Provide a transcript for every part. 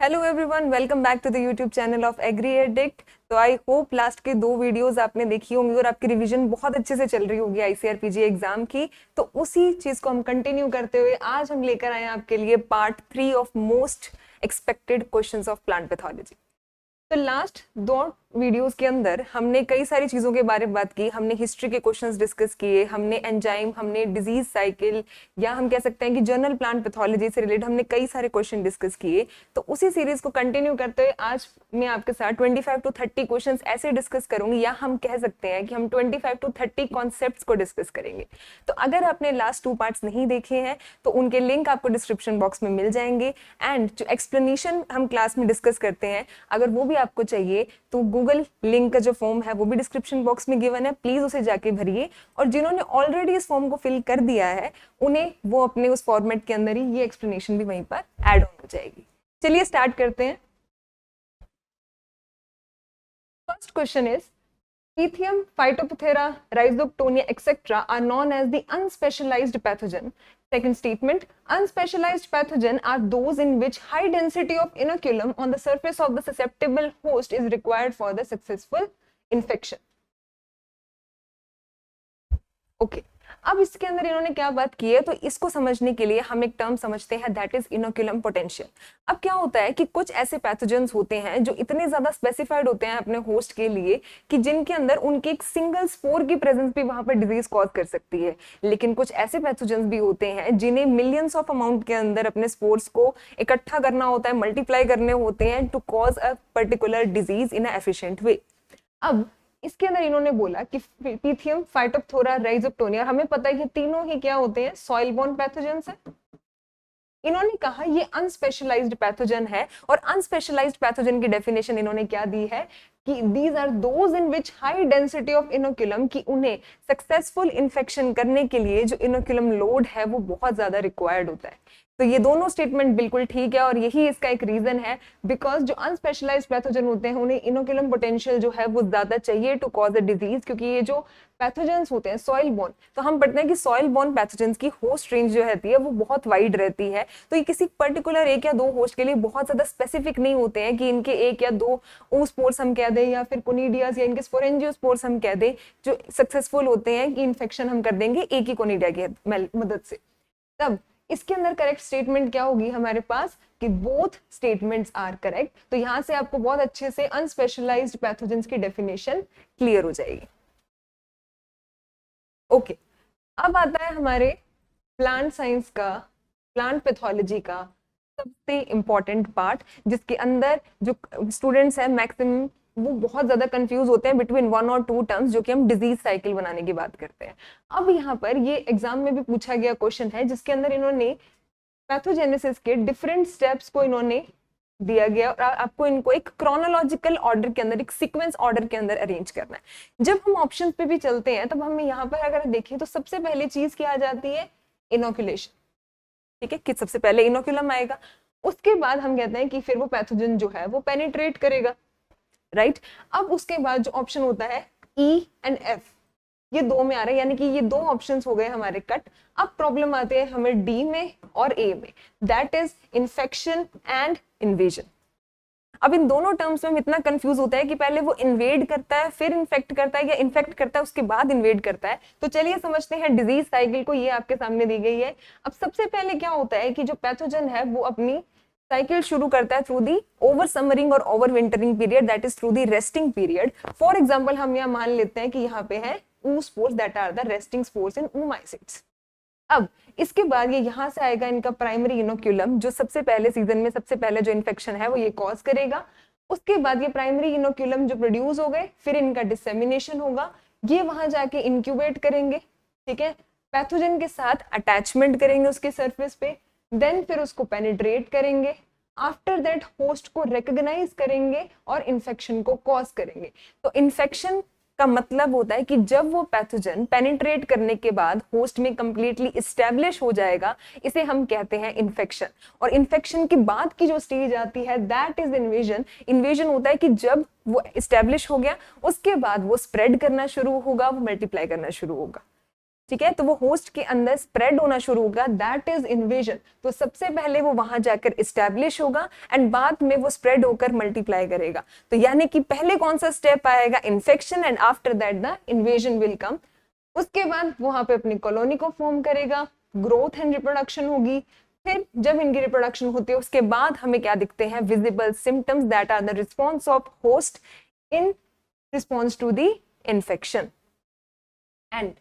Hello everyone, welcome back to the YouTube channel of agri addict. तो I hope last के 2 videos आपने देखी होंगी और आपकी रिवीजन बहुत अच्छे से चल रही होगी आईसीआरपीजी एग्जाम की। तो उसी चीज को हम कंटिन्यू करते हुए आज हम लेकर आए हैं आपके लिए part 3 of most expected questions of plant pathology. तो लास्ट 2 वीडियोस के अंदर हमने कई सारी चीज़ों के बारे में बात की। हमने हिस्ट्री के क्वेश्चंस डिस्कस किए, हमने एंजाइम, हमने डिजीज साइकिल, या हम कह सकते हैं कि जनरल प्लांट पैथोलॉजी से रिलेटेड हमने कई सारे क्वेश्चन डिस्कस किए। तो उसी सीरीज को कंटिन्यू करते हुए आज मैं आपके साथ 25 to 30 क्वेश्चन ऐसे डिस्कस करूंगी, या हम कह सकते हैं कि हम 25 to 30 कॉन्सेप्ट्स को डिस्कस करेंगे। तो अगर आपने लास्ट 2 पार्ट्स नहीं देखे हैं तो उनके लिंक आपको डिस्क्रिप्शन बॉक्स में मिल जाएंगे। एंड जो एक्सप्लेनेशन हम क्लास में डिस्कस करते हैं, अगर वो भी आपको चाहिए तो गूगल लिंक का जो फॉर्म है वो भी डिस्क्रिप्शन बॉक्स में गिवन है, प्लीज उसे जाके भरिए। और जिन्होंने ऑलरेडी इस फॉर्म को फिल कर दिया है उन्हें वो अपने उस फॉर्मेट के अंदर ही ये एक्सप्लेनेशन भी वहीं पर ऐड ऑन हो जाएगी। चलिए स्टार्ट करते हैं। First question is Pythium, Phytophthora, Rhizoctonia, etc. are known as the unspecialized pathogen. Second statement, unspecialized pathogen are those in which high density of inoculum on the surface of the susceptible host is required for the successful infection. Okay. अब इसके अंदर इन्होंने क्या बात की है, तो इसको समझने के लिए हम एक टर्म समझते हैं, दैट इज इनोक्यूलम पोटेंशियल। अब क्या होता है कि कुछ ऐसे पैथोजेंस होते हैं जो इतने ज्यादा स्पेसिफाइड होते हैं अपने होस्ट के लिए कि जिनके अंदर उनके एक सिंगल स्पोर की प्रेजेंस भी वहां पर डिजीज कॉज कर सकती है। लेकिन कुछ ऐसे पैथोजेंस भी होते हैं जिन्हें मिलियंस ऑफ अमाउंट के अंदर अपने स्पोर्स को इकट्ठा करना होता है, मल्टीप्लाई करने होते हैं to cause a particular disease in a efficient way. अब इसके अंदर इन्होंने बोला कि पीथियम, फाइटोप्थोरा, राइजोप्टोनिया, हमें पता है कि तीनों ही क्या होते हैं, सॉइल बोर्न पैथोजेंस है। इन्होंने कहा ये अनस्पेशलाइज्ड पैथोजन है, और अनस्पेशलाइज्ड पैथोजन की डेफिनेशन इन्होंने क्या दी है कि these are those in which high density of inoculum, कि उन्हें सक्सेसफुल इन्फेक्शन करने के लिए जो इनोक्यूलम लोड है वो बहुत ज्यादा रिक्वायर्ड होता है। तो ये दोनों स्टेटमेंट बिल्कुल ठीक है, और यही इसका एक रीजन है, बिकॉज जो अनस्पेशलाइज्ड पैथोजन होते हैं उन्हें इनोक्यूलम पोटेंशियल जो है वो ज्यादा चाहिए टू कॉज अ डिजीज, क्योंकि ये जो पैथोजेंस होते हैं सॉइल बोर्न, तो हम पढ़ते हैं कि सॉइल बोर्न पैथोजेंस की होस्ट रेंज जो रहती है वो बहुत वाइड रहती है। तो ये किसी पर्टिकुलर 1 या 2 होस्ट के लिए बहुत ज्यादा स्पेसिफिक नहीं होते हैं कि इनके 1 या 2 oospores हम कह दें, या फिर कोनिडियाज या इनके स्पोरेंजियोस्पोर्स हम कह दें, जो सक्सेसफुल होते हैं कि इन्फेक्शन हम कर देंगे एक ही कोनिडिया की मदद से। तब इसके अंदर करेक्ट स्टेटमेंट क्या होगी हमारे पास कि बोथ स्टेटमेंट्स आर करेक्ट। तो यहां से आपको बहुत अच्छे से अनस्पेशलाइज्ड पैथोजेंस की डेफिनेशन क्लियर हो जाएगी। ओके, अब आता है हमारे प्लांट साइंस का, प्लांट पैथोलॉजी का सबसे इंपॉर्टेंट पार्ट, जिसके अंदर जो स्टूडेंट्स हैं मैक्सिमम वो बहुत ज्यादा कंफ्यूज होते हैं बिटवीन 1 और 2 टर्म्स, जो कि हम डिजीज साइकिल बनाने की बात करते हैं। अब यहाँ पर ये एग्जाम में भी पूछा गया क्वेश्चन है, जिसके अंदर इन्होंने पैथोजेनेसिस के डिफरेंट स्टेप्स को इन्होंने दिया गया, और आपको इनको एक क्रोनोलॉजिकल ऑर्डर के अंदर, एक सीक्वेंस ऑर्डर के अंदर अरेंज करना है। जब हम ऑप्शंस पे भी चलते हैं तब हमें यहाँ पर अगर देखें तो सबसे पहले चीज क्या आ जाती है, इनोकुलेशन। ठीक है, कि सबसे पहले इनोकुलम आएगा, उसके बाद हम कहते हैं कि फिर वो पैथोजन जो है वो पेनिट्रेट करेगा, राइट। अब उसके बाद जो ऑप्शन होता है E एंड F, ये 2 में आ रहा है, यानी कि ये 2 ऑप्शंस हो गए हमारे कट। अब प्रॉब्लम आते हैं हमें D में और A में, that is infection and invasion. अब इन दोनों टर्म्स में हम इतना कंफ्यूज होता है कि पहले वो इन्वेड करता है फिर इन्फेक्ट करता है, या इन्फेक्ट करता है उसके बाद इन्वेड करता है। तो चलिए समझते हैं डिजीज साइकिल को, ये आपके सामने दी गई है। अब सबसे पहले क्या होता है कि जो पैथोजन है वो अपनी साइकिल शुरू करता है थ्रू दी ओवर समरिंग और over wintering period, that is through the resting period. For example हम यहाँ मान लेते हैं कि यहाँ पे है oospores that are the resting spores in oomaisids। अब इसके बाद ये यहाँ से आएगा इनका प्राइमरी इनोक्यूलम, जो सबसे पहले सीजन में सबसे पहले जो इन्फेक्शन है वो ये कॉज करेगा। उसके बाद ये प्राइमरी इनोक्यूलम जो प्रोड्यूस हो गए, फिर इनका डिसेमिनेशन होगा, ये वहां जाके इंक्यूबेट करेंगे, ठीक है, पैथोजन के साथ अटैचमेंट करेंगे उसके सरफेस पे, देन फिर उसको पेनिट्रेट करेंगे, आफ्टर दैट होस्ट को रिकॉग्नाइज करेंगे और इन्फेक्शन को कॉज करेंगे। तो इन्फेक्शन का मतलब होता है कि जब वो पैथोजन पेनिट्रेट करने के बाद होस्ट में कंप्लीटली इस्टेब्लिश हो जाएगा, इसे हम कहते हैं इन्फेक्शन। और इन्फेक्शन के बाद की जो स्टेज आती है दैट इज इन्वेजन। इन्वेजन होता है कि जब वो इस्टेब्लिश हो गया उसके बाद वो स्प्रेड करना शुरू होगा, वो मल्टीप्लाई करना शुरू होगा। ठीक है, तो वो होस्ट के अंदर स्प्रेड होना शुरू होगा, दैट इज इन्वेजन। तो सबसे पहले वो वहां जाकर इस्टेब्लिश होगा एंड बाद में वो स्प्रेड होकर मल्टीप्लाई करेगा। तो यानी कि पहले कौन सा स्टेप आएगा, infection, and after that the invasion will come. उसके बाद वहां पे अपनी कॉलोनी को फॉर्म करेगा, ग्रोथ एंड रिप्रोडक्शन होगी। फिर जब इनकी रिप्रोडक्शन होती है उसके बाद हमें क्या दिखते हैं, visible symptoms that are the response of host in response to the infection. And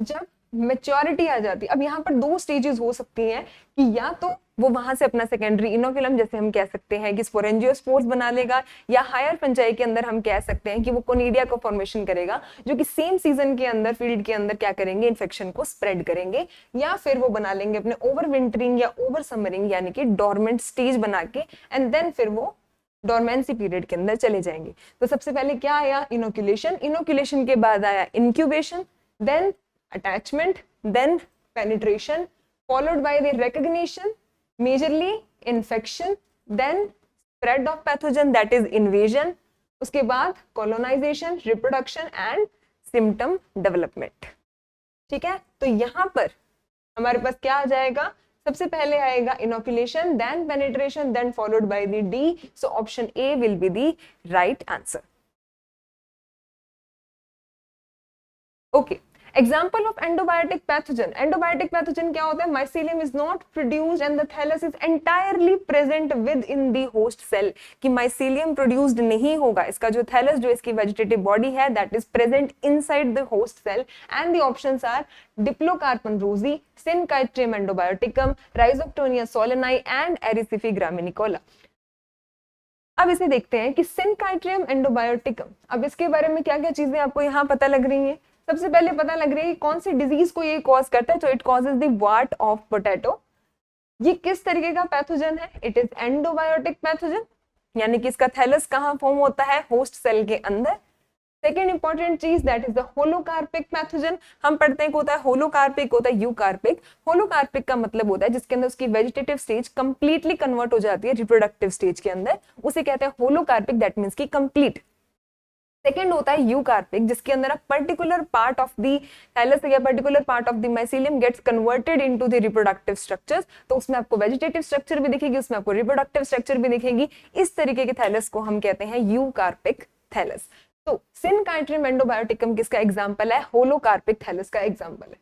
जब मेच्योरिटी आ जाती है, अब यहाँ पर दो स्टेजेस हो सकती हैं कि या तो वो वहां से अपना सेकेंडरी इनोकुलम, जैसे हम कह सकते हैं कि स्पोरेंजियोस्पोर्स बना लेगा, या हायर फंजाई के अंदर हम कह सकते हैं कि वो कोनिडिया को फॉर्मेशन करेगा, जो कि सेम सीजन के अंदर फील्ड के अंदर क्या करेंगे, इन्फेक्शन को स्प्रेड करेंगे। या फिर वो बना लेंगे अपने ओवर विंटरिंग या ओवर समरिंग यानी कि डोरमेंट स्टेज बना के, एंड देन फिर वो डोरमेंसी पीरियड के अंदर चले जाएंगे। तो सबसे पहले क्या आया, इनोकुलेशन, इनोकुलेशन के बाद आया incubation, then attachment, then penetration, followed by the recognition, majorly infection, then spread of pathogen, that is invasion, उसके बाद colonization, reproduction and symptom development। ठीक है, तो यहाँ पर हमारे पास क्या आ जाएगा, सबसे पहले आएगा inoculation, then penetration, then followed by the D, so option A will be the right answer। Okay, example of endobiotic pathogen, endobiotic pathogen क्या होता है, mycelium is not produced and the thallus is entirely present within the host cell, कि mycelium produced नहीं होगा, इसका जो thallus जो इसकी vegetative body है that is present inside the host cell, and the options are Diplocarpon rosei, Syncytium endobioticum, Rhizoctonia solani and Erysiphe graminicola। अब इसे देखते हैं कि Syncytium endobioticum, अब इसके बारे में क्या क्या चीजें आपको यहाँ पता लग रही हैं। सबसे पहले पता लग रही है कौन सी डिजीज को ये कॉज करता है, तो it causes the what of potato. ये किस तरीके का पैथोजन है, इट इज एंडोबायोटिक पैथोजन, यानी कि इसका थैलस कहाँ फॉर्म होता है, होस्ट सेल के अंदर। सेकेंड इंपॉर्टेंट चीज दैट इज द होलोकार्पिक पैथोजन। हम पढ़ते हैं कि होता है होलोकार्पिक, होता है यूकार्पिक। होलोकार्पिक का मतलब होता है जिसके अंदर उसकी वेजिटेटिव स्टेज कंप्लीटली कन्वर्ट हो जाती है रिप्रोडक्टिव स्टेज के अंदर, उसे कहते हैं होलोकार्पिक, दैट मीन्स की कंप्लीट। सेकेंड होता है यूकार्पिक, जिसके अंदर a particular part of the thallus या particular part of the mycelium gets converted into the reproductive structures, तो उसमें आपको वेजिटेटिव स्ट्रक्चर भी दिखेगी, उसमें आपको रिप्रोडक्टिव स्ट्रक्चर भी दिखेगी। इस तरीके के थैलस को हम कहते हैं यूकार्पिक थैलस। तो Syncytium endobioticum किसका एग्जाम्पल है, होलोकार्पिक थैलस का एग्जाम्पल है।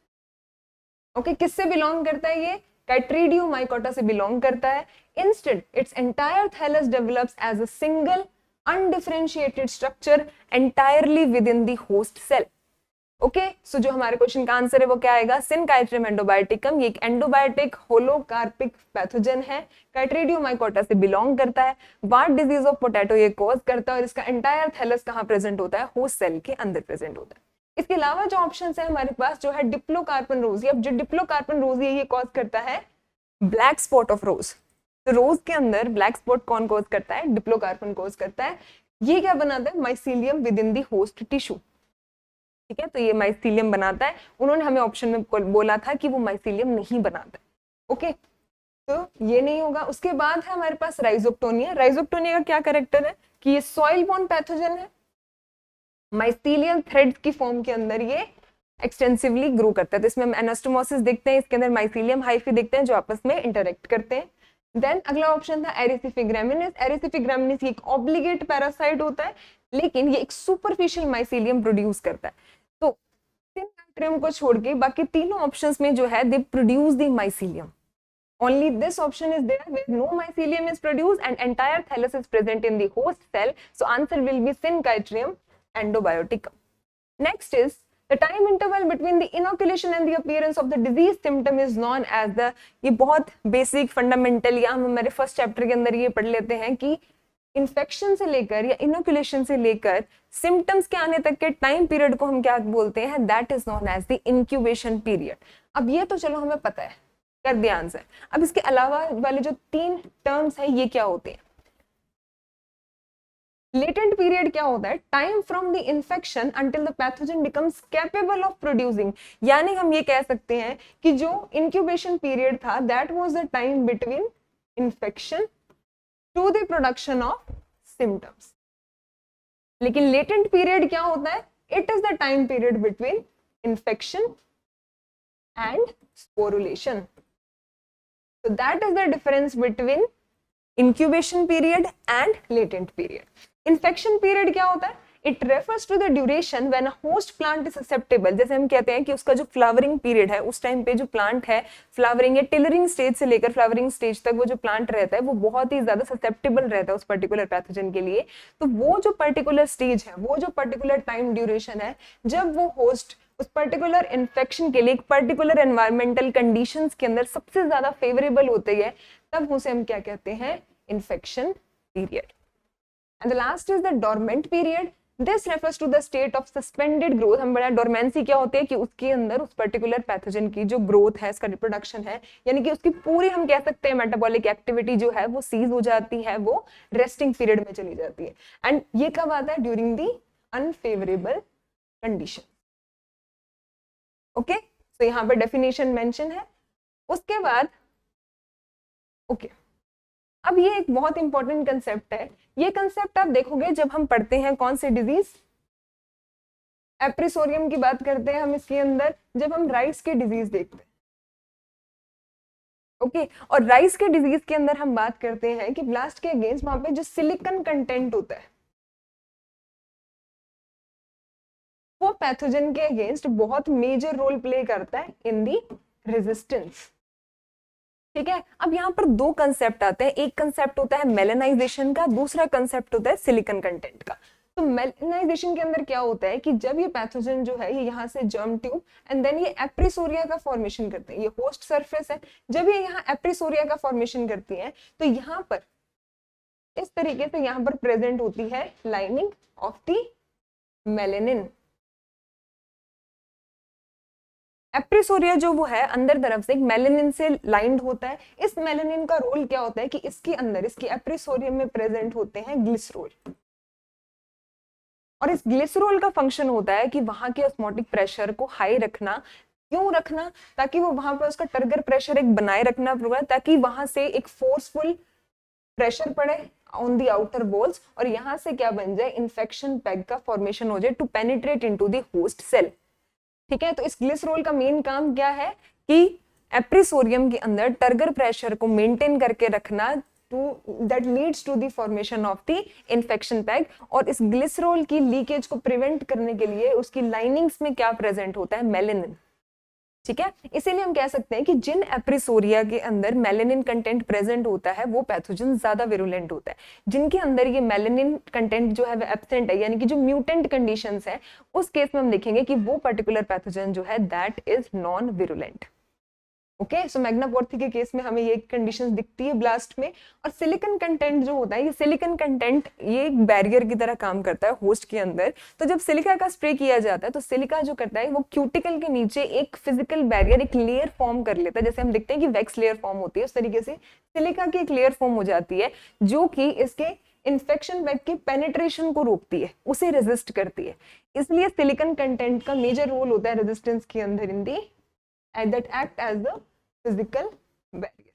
ओके, किससे बिलोंग करता है ये, Chytridiomycota से बिलोंग करता है। Instead its entire thallus develops as a single undifferentiated structure entirely within the host cell। Okay, so जो हमारे क्वेश्चन का आंसर है वो क्या आएगा, Syncytium endobioticum, ये एक एंडोबायोटिक होलोकार्पिक पैथोजन है, Chytridiomycota से बिलोंग करता है, वाट डिजीज ऑफ पोटैटो ये कॉज करता है, और इसका एंटायर थैलस कहाँ प्रेजेंट होता है, होस्ट सेल के अंदर प्रेजेंट होता है। इसके अलावा जो ऑप्शन है हमारे पास जो है डिप्लोकार्पन रोजी। अब जो डिप्लोकार्पन रोजी है ये कॉज करता है ब्लैक स्पॉट ऑफ रोज। तो रोज के अंदर ब्लैक स्पॉट कौन कॉज करता है, डिप्लोकार्पन कॉज करता है। ये क्या बनाता है, mycelium with in the host tissue. ठीक है, तो ये माइसीलियम बनाता है। उन्होंने हमें ऑप्शन में बोला था कि वो माइसीलियम नहीं बनाता है। ओके, तो ये नहीं होगा। उसके बाद है हमारे पास राइजोक्टोनिया। राइजोक्टोनिया का क्या कैरेक्टर है कि ये सॉइल बॉर्न पैथोजन है, माइसीलियम थ्रेड्स की फॉर्म के अंदर ये एक्सटेंसिवली ग्रो करता है। तो इसमें हम एनास्टोमोसिस देखते हैं, इसके अंदर माइसीलियम हाइफी देखते हैं जो आपस में इंटरेक्ट करते हैं। देन अगला ऑप्शन था एरिसिफे ग्रामिनिस। एरिसिफे ग्रामिनिस एक ऑब्लिगेट पैरासाइट होता है, लेकिन ये एक सुपरफिशियल माइसीलियम प्रोड्यूस करता है। तो सिनकाइट्रियम को छोड़ के बाकी तीनों ऑप्शंस में जो है they produce the mycelium. Only this option is there where no mycelium is produced and entire thallus is present in the host cell. So answer will be Syncytium endobioticum. Next is the time interval between the inoculation and the appearance of the disease symptom is known as the, ये बहुत basic fundamental या हम हमारे first chapter के अंदर ये पढ़ लेते हैं कि इन्फेक्शन से लेकर या इनोकुलेशन से लेकर सिम्टम्स के आने तक के टाइम पीरियड को हम क्या बोलते हैं, that is known as the incubation period. अब ये तो चलो हमें पता है, कर दिया आंसर। अब इसके अलावा वाले जो तीन टर्म्स है ये क्या होते हैं, लेटेंट पीरियड क्या होता है, time from the infection until the pathogen becomes capable of producing. यानी हम ये कह सकते हैं कि जो इंक्यूबेशन पीरियड था that was the time between infection to the production of symptoms. लेकिन लेटेंट पीरियड क्या होता है, it is the time period between infection and sporulation. So that is the difference between incubation period and latent period. Infection period क्या होता है? It refers to the duration when a host plant is susceptible. जैसे हम कहते हैं कि उसका जो फ्लावरिंग पीरियड है उस टाइम पे जो प्लांट है फ्लावरिंग या टिलरिंग स्टेज से लेकर फ्लावरिंग स्टेज तक वो जो प्लांट रहता है वो बहुत ही ज्यादा ससेप्टेबल रहता है उस पर्टिकुलर पैथोजन के लिए. तो वो जो पर्टिकुलर स्टेज है, वो जो पर्टिकुलर टाइम ड्यूरेशन है जब वो होस्ट उस पर्टिकुलर इन्फेक्शन के लिए एक पर्टिकुलर एनवायरमेंटल कंडीशंस के अंदर सबसे ज्यादा फेवरेबल होते हैं, तब उसे हम क्या कहते हैं? Infection period. And the last is the dormant period. This refers to the state of suspended growth. हम बड़ा डोरमेंसी क्या होती है कि उसके अंदर उस पर्टिकुलर पैथोजन की जो ग्रोथ है, इसका रिप्रोडक्शन है, यानी कि उसकी पूरी हम कह सकते हैं मेटाबॉलिक एक्टिविटी जो है वो सीज हो जाती है, वो रेस्टिंग पीरियड में चली जाती है. एंड ये कब आता है? During the unfavourable condition. Okay, तो यहाँ पर डेफिनेशन मेंशन है. उसके बाद ओके, अब ये एक बहुत इंपॉर्टेंट कंसेप्ट है. ये कंसेप्ट आप देखोगे जब हम पढ़ते हैं कौन से डिजीज, एप्रिसोरियम की बात करते हैं हम इसके अंदर, जब हम राइस के डिजीज देखते हैं. ओके, और राइस के डिजीज के अंदर हम बात करते हैं कि ब्लास्ट के अगेंस्ट वहां पे जो सिलिकन कंटेंट होता है वो पैथोजन के अगेंस्ट बहुत मेजर रोल प्ले करता है इन दी रेजिस्टेंस. ठीक है, अब यहाँ पर दो कंसेप्ट आते हैं. एक कंसेप्ट होता है मेलेनाइजेशन का, दूसरा कंसेप्ट होता है सिलिकन कंटेंट का. तो मेलेनाइजेशन के अंदर क्या होता है कि जब ये पैथोजन जो है ये यहाँ से जर्म ट्यूब एंड देन ये एप्रिसोरिया का फॉर्मेशन करते हैं. ये होस्ट सरफेस है, जब ये यहाँ एप्रिसोरिया का फॉर्मेशन करती है तो यहाँ पर इस तरीके से यहाँ पर प्रेजेंट होती है लाइनिंग ऑफ द मेलेनिन. एप्रिसोरिया जो वो है अंदर तरफ से एक मेलेनिन से लाइंड होता है. इस मेलेनिन का रोल क्या होता है कि इसके अंदर इसकी एप्रिसोरियम में प्रेजेंट होते हैं ग्लिसरोल. और इस ग्लिसरोल का फंक्शन होता है कि वहां के ऑस्मोटिक प्रेशर को हाई रखना. क्यों रखना? ताकि वो वहां पर उसका टर्गर प्रेशर एक बनाए रखना पड़ेगा, ताकि वहां से एक फोर्सफुल प्रेशर पड़े ऑन दी आउटर वॉल्स और यहाँ से क्या बन जाए? इन्फेक्शन पैग का फॉर्मेशन हो जाए to penetrate into the host cell. ठीक है, तो इस ग्लिसरोल का मेन काम क्या है कि एप्रिसोरियम के अंदर टर्गर प्रेशर को मेंटेन करके रखना that leads to the formation of the infection peg. और इस ग्लिसरोल की लीकेज को प्रिवेंट करने के लिए उसकी लाइनिंग्स में क्या प्रेजेंट होता है? मेलेनिन. ठीक है, इसीलिए हम कह सकते हैं कि जिन एप्रिसोरिया के अंदर मेलेनिन कंटेंट प्रेजेंट होता है वो पैथोजन ज्यादा विरुलेंट होता है. जिनके अंदर ये मेलेनिन कंटेंट जो है वो एब्सेंट है, यानी कि जो म्यूटेंट कंडीशंस है, उस केस में हम देखेंगे कि वो पर्टिकुलर पैथोजन जो है that is non virulent. Okay, so Magnaporthe के केस में हमें ये कंडीशंस दिखती है ब्लास्ट में. और सिलिकॉन कंटेंट जो होता है, ये सिलिकॉन कंटेंट ये एक बैरियर की तरह काम करता है होस्ट के अंदर. तो जब सिलिका का स्प्रे किया जाता है तो सिलिका जो करता है वो क्यूटिकल के नीचे एक फिजिकल बैरियर, एक लेयर फॉर्म कर लेता है. जैसे हम देखते हैं कि वैक्स लेयर फॉर्म होती है, उस तरीके से सिलिका की एक लेयर फॉर्म हो जाती है जो कि इसके इन्फेक्शन बैग के पेनिट्रेशन को रोकती है, उसे रेजिस्ट करती है. इसलिए सिलिकॉन कंटेंट का मेजर रोल होता है रेजिस्टेंस के अंदर in the that act as the physical barrier.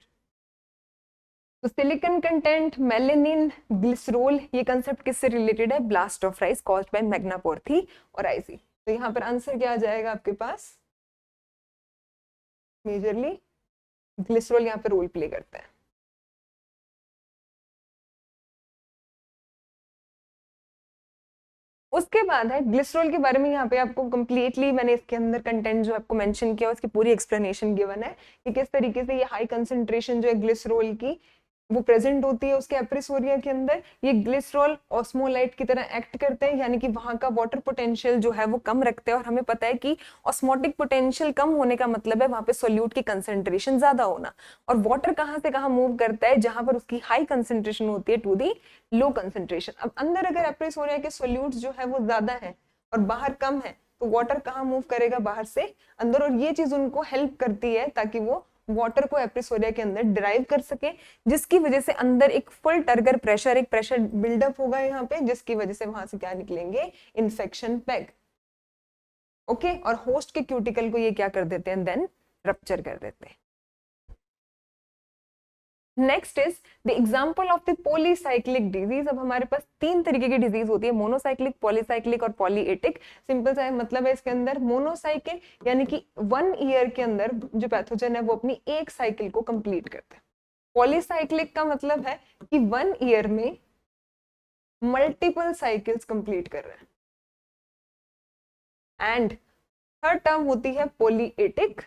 तो सिलिकॉन कंटेंट, मेलेनिन, ग्लिसरोल, ये कंसेप्ट किससे रिलेटेड है? Blast of rice caused by Magnaporthe और आईसी. तो यहाँ पर आंसर क्या आ जाएगा आपके पास? मेजरली ग्लिसरोल यहाँ पे रोल प्ले करता है. उसके बाद है ग्लिसरोल के बारे में. यहाँ पे आपको कंप्लीटली मैंने इसके अंदर कंटेंट जो आपको मेंशन किया उसकी पूरी एक्सप्लेनेशन गिवन है कि किस तरीके से ये हाई कंसंट्रेशन जो है ग्लिसरोल की वो प्रेजेंट होती है उसके एप्रिसोरिया के अंदर. ये ग्लिसरॉल ऑस्मोलाइट की तरह एक्ट करते हैं, यानी कि वहां का वाटर पोटेंशियल जो है वो कम रखते हैं. और हमें पता है कि ऑस्मोटिक पोटेंशियल कम होने का मतलब है वहां पे सोल्यूट की कंसंट्रेशन ज्यादा होना. और वाटर कहाँ से कहाँ मूव करता है? जहां पर उसकी हाई कंसंट्रेशन होती है टू दी लो कंसंट्रेशन. अब अंदर अगर एप्रिसोरिया के सोल्यूट जो है वो ज्यादा है और बाहर कम है तो वाटर कहाँ मूव करेगा? बाहर से अंदर. और ये चीज उनको हेल्प करती है ताकि वो वाटर को एप्रिसोरिया के अंदर ड्राइव कर सके, जिसकी वजह से अंदर एक फुल टर्गर प्रेशर, एक प्रेशर बिल्डअप होगा यहाँ पे, जिसकी वजह से वहां से क्या निकलेंगे? Infection peg. ओके, और होस्ट के क्यूटिकल को ये क्या कर देते हैं? देन रप्चर कर देते हैं. Next is the example of the polycyclic disease. अब हमारे पास 3 तरीके की डिजीज होती है, मोनोसाइक्लिक, पॉलीसाइक्लिक और पॉलीएटिक। सिंपल सा मतलब है इसके अंदर, मोनोसाइकिल यानी कि 1 ईयर के अंदर जो पैथोजन है वो अपनी एक साइकिल को कंप्लीट करते हैं। पॉलीसाइक्लिक का मतलब है कि 1 ईयर में मल्टीपल साइकिल्स कंप्लीट कर रहे हैं। एंड थर्ड टर्म होती है पॉलीएटिक,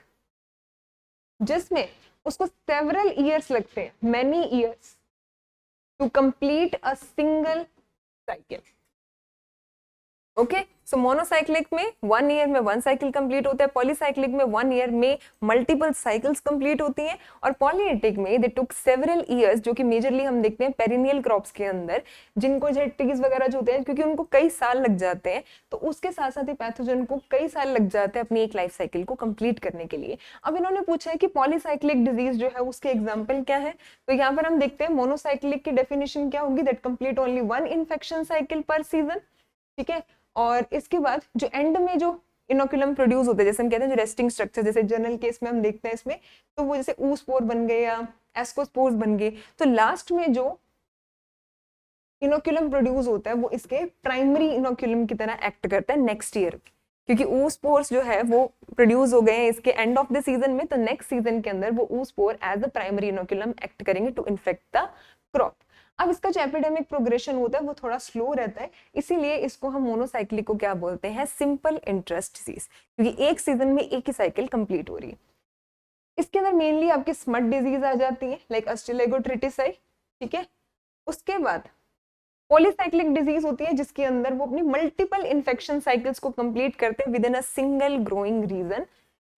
जिसमें उसको सेवरल ईयर्स लगते हैं, many years to complete a single cycle. Okay, so monocyclic में 1 ईयर में 1 साइकिल कंप्लीट होता है, पॉलीसाइक्लिक में 1 ईयर में मल्टीपल साइकिल्स कंप्लीट होती हैं, और पॉलीएटिक में दे टुक सेवरल ईयर्स, जो कि मेजरली हम देखते हैं पेरिनियल क्रॉप्स के अंदर, जिनको जो ट्रीज वगैरह जो होते हैं क्योंकि उनको कई साल लग जाते हैं, तो उसके साथ साथ ही पैथोजन को कई साल लग जाते हैं अपनी एक लाइफ साइकिल को कंप्लीट करने के लिए। अब इन्होंने पूछा है कि पॉलीसाइक्लिक डिजीज जो है उसके एग्जाम्पल क्या है, तो यहाँ पर हम देखते हैं मोनोसाइक्लिक की डेफिनेशन क्या होगी, that complete only 1 infection cycle पर सीजन। ठीक है, और इसके बाद जो एंड में जो इनोकुलम प्रोड्यूस होते हैं, जैसे हम कहते हैं जो रेस्टिंग स्ट्रक्चर, जैसे जनरल केस में हम देखते हैं इसमें, तो वो जैसे oospore बन गए या एस्कोस्पोर्स बन गए, तो लास्ट में जो इनोकुलम प्रोड्यूस होता है वो इसके प्राइमरी इनोकुलम की तरह एक्ट करता है नेक्स्ट ईयर, क्योंकि oospores जो है वो प्रोड्यूस हो गए हैं इसके एंड ऑफ द सीजन में, तो नेक्स्ट सीजन के अंदर वो oospore as a primary inoculum act करेंगे टू इन्फेक्ट द क्रॉप। अब इसका जो एपिडेमिक प्रोग्रेशन होता है वो थोड़ा स्लो रहता है, इसीलिए इसको हम मोनोसाइक्लिक को क्या बोलते हैं, सिंपल इंटरेस्ट डिजीज, क्योंकि एक सीजन में एक ही साइकिल कंप्लीट हो रही है। इसके अंदर मेनली आपकी स्मट डिजीज आ जाती है, लाइक अस्टिलेगोट्रिटिसाई। ठीक है, उसके बाद पॉलीसाइक्लिक डिजीज होती है जिसके अंदर वो अपनी मल्टीपल इन्फेक्शन साइकिल्स को कंप्लीट करते हैं within a single growing region,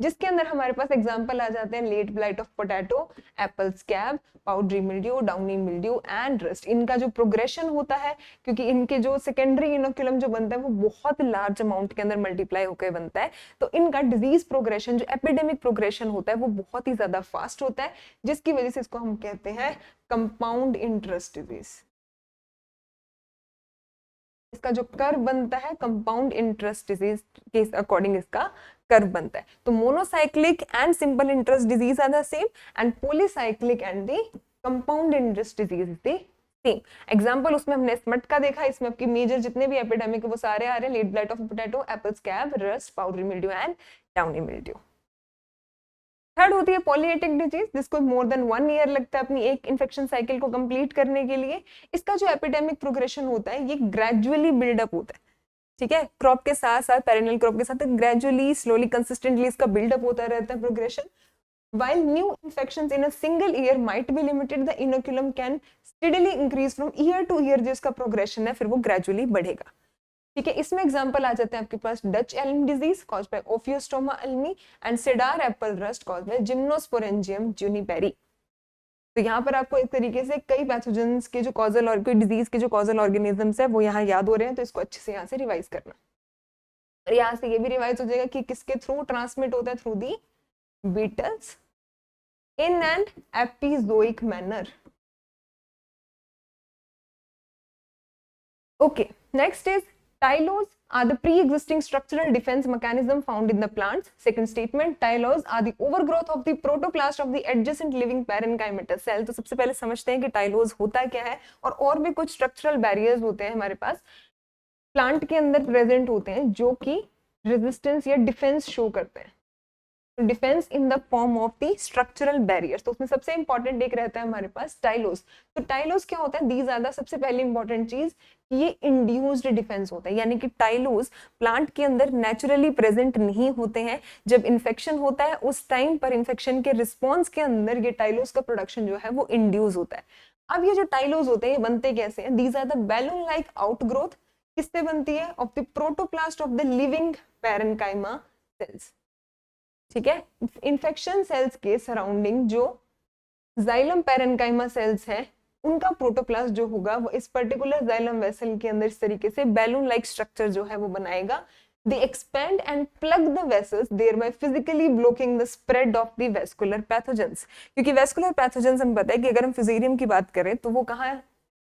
जिसके अंदर हमारे पास एग्जांपल आ जाते हैं late blight of potato, apple scab, powdery mildew, downy mildew and rust. इनका जो प्रोग्रेशन होता है, क्योंकि इनके जो सेकेंडरी इनोकुलम जो बनता है वो बहुत लार्ज अमाउंट के अंदर मल्टीप्लाई होकर बनता है, तो इनका डिजीज प्रोग्रेशन जो एपिडेमिक प्रोग्रेशन होता है वो बहुत ही ज्यादा फास्ट होता है, जिसकी वजह से इसको हम कहते हैं कंपाउंड इंटरेस्ट डिजीज। इसका जो कर्व बनता है कंपाउंड इंटरेस्ट डिजीज के अकॉर्डिंग इसका कर्व बनता है। तो monocyclic and simple interest disease are the same, and polycyclic and the compound interest disease is the same. Example उसमें हमने स्मट का देखा, इसमें आपकी मेजर जितने भी एपिडेमिक है वो सारे आ रहे हैं, late blight of potato, apple scab, rust, powdery mildew and downy mildew. Third होती है पॉलीएटिक डिजीज, जिसको मोर देन 1 ईयर लगता है अपनी एक इन्फेक्शन साइकिल को कंप्लीट करने के लिए। इसका जो एपिडेमिक प्रोग्रेशन होता है ये ग्रेजुअली बिल्डअप होता है। ठीक है, क्रॉप के साथ साथ, पेरिनियल क्रॉप के साथ ग्रेजुअली, स्लोली, कंसिस्टेंटली इसका बिल्डअप होता रहता है progression. While new infections in a single year might be limited, the inoculum can steadily increase from year to year। जो इसका प्रोग्रेशन है फिर वो ग्रेजुअली बढ़ेगा। ठीक है, इसमें एग्जांपल आ जाते हैं आपके पास Dutch elm disease caused by Ophiostoma ulmi and cedar apple rust caused by Gymnosporangium juniperi. तो यहाँ पर आपको एक तरीके से कई पैथोजेंस के जो कॉजल और कोई डिजीज के जो कॉजल ऑर्गेनिजम्स है वो यहाँ याद हो रहे हैं, तो इसको अच्छे से यहाँ से रिवाइज करना। और यहाँ से ये भी रिवाइज हो जाएगा कि किसके थ्रू ट्रांसमिट होता है, through the beetles in an epizoic manner। Okay, next is Tylose are the pre-existing structural defense mechanism found in the plants। Second statement, Tylose are the overgrowth of the protoplast of the adjacent living parenchymatous cell। तो सबसे पहले समझते हैं कि टाइलोज होता क्या है, और भी कुछ स्ट्रक्चरल बैरियर्स होते हैं हमारे पास प्लांट के अंदर प्रेजेंट होते हैं जो कि रेजिस्टेंस या डिफेंस शो करते हैं। Defence in the form of the structural barriers, तो उसमें सबसे इंपॉर्टेंट एक रहता है हमारे पास टाइलोस। तो टाइलोस क्या होता है, दीज आर द सबसे पहली इंपॉर्टेंट चीज, ये इंड्यूस्ड डिफेंस होता है, यानी कि टाइलोस प्लांट के अंदर नेचुरली प्रेजेंट नहीं होते हैं। जब इन्फेक्शन होता है उस टाइम पर इन्फेक्शन के रिस्पॉन्स के अंदर ये टाइलोस का प्रोडक्शन जो है वो इंड्यूस होता है। अब ये जो टाइलोस होते हैं ये बनते कैसे हैं, these are the balloon like outgrowth, किससे बनती है, of the protoplast of the living parenchyma cells. ठीक है, इन्फेक्शन सेल्स के सराउंडिंग जो जाइलम पैरेन्काइमा सेल्स है उनका प्रोटोप्लास्ट जो होगा वो इस पर्टिकुलर जाइलम वेसल के अंदर इस तरीके से बैलून लाइक स्ट्रक्चर जो है वो बनाएगा। They expand and plug the vessels, thereby physically blocking the spread of the vascular pathogens। क्योंकि vascular pathogens हम पता है कि अगर हम फिजीरियम की बात करें तो वो कहाँ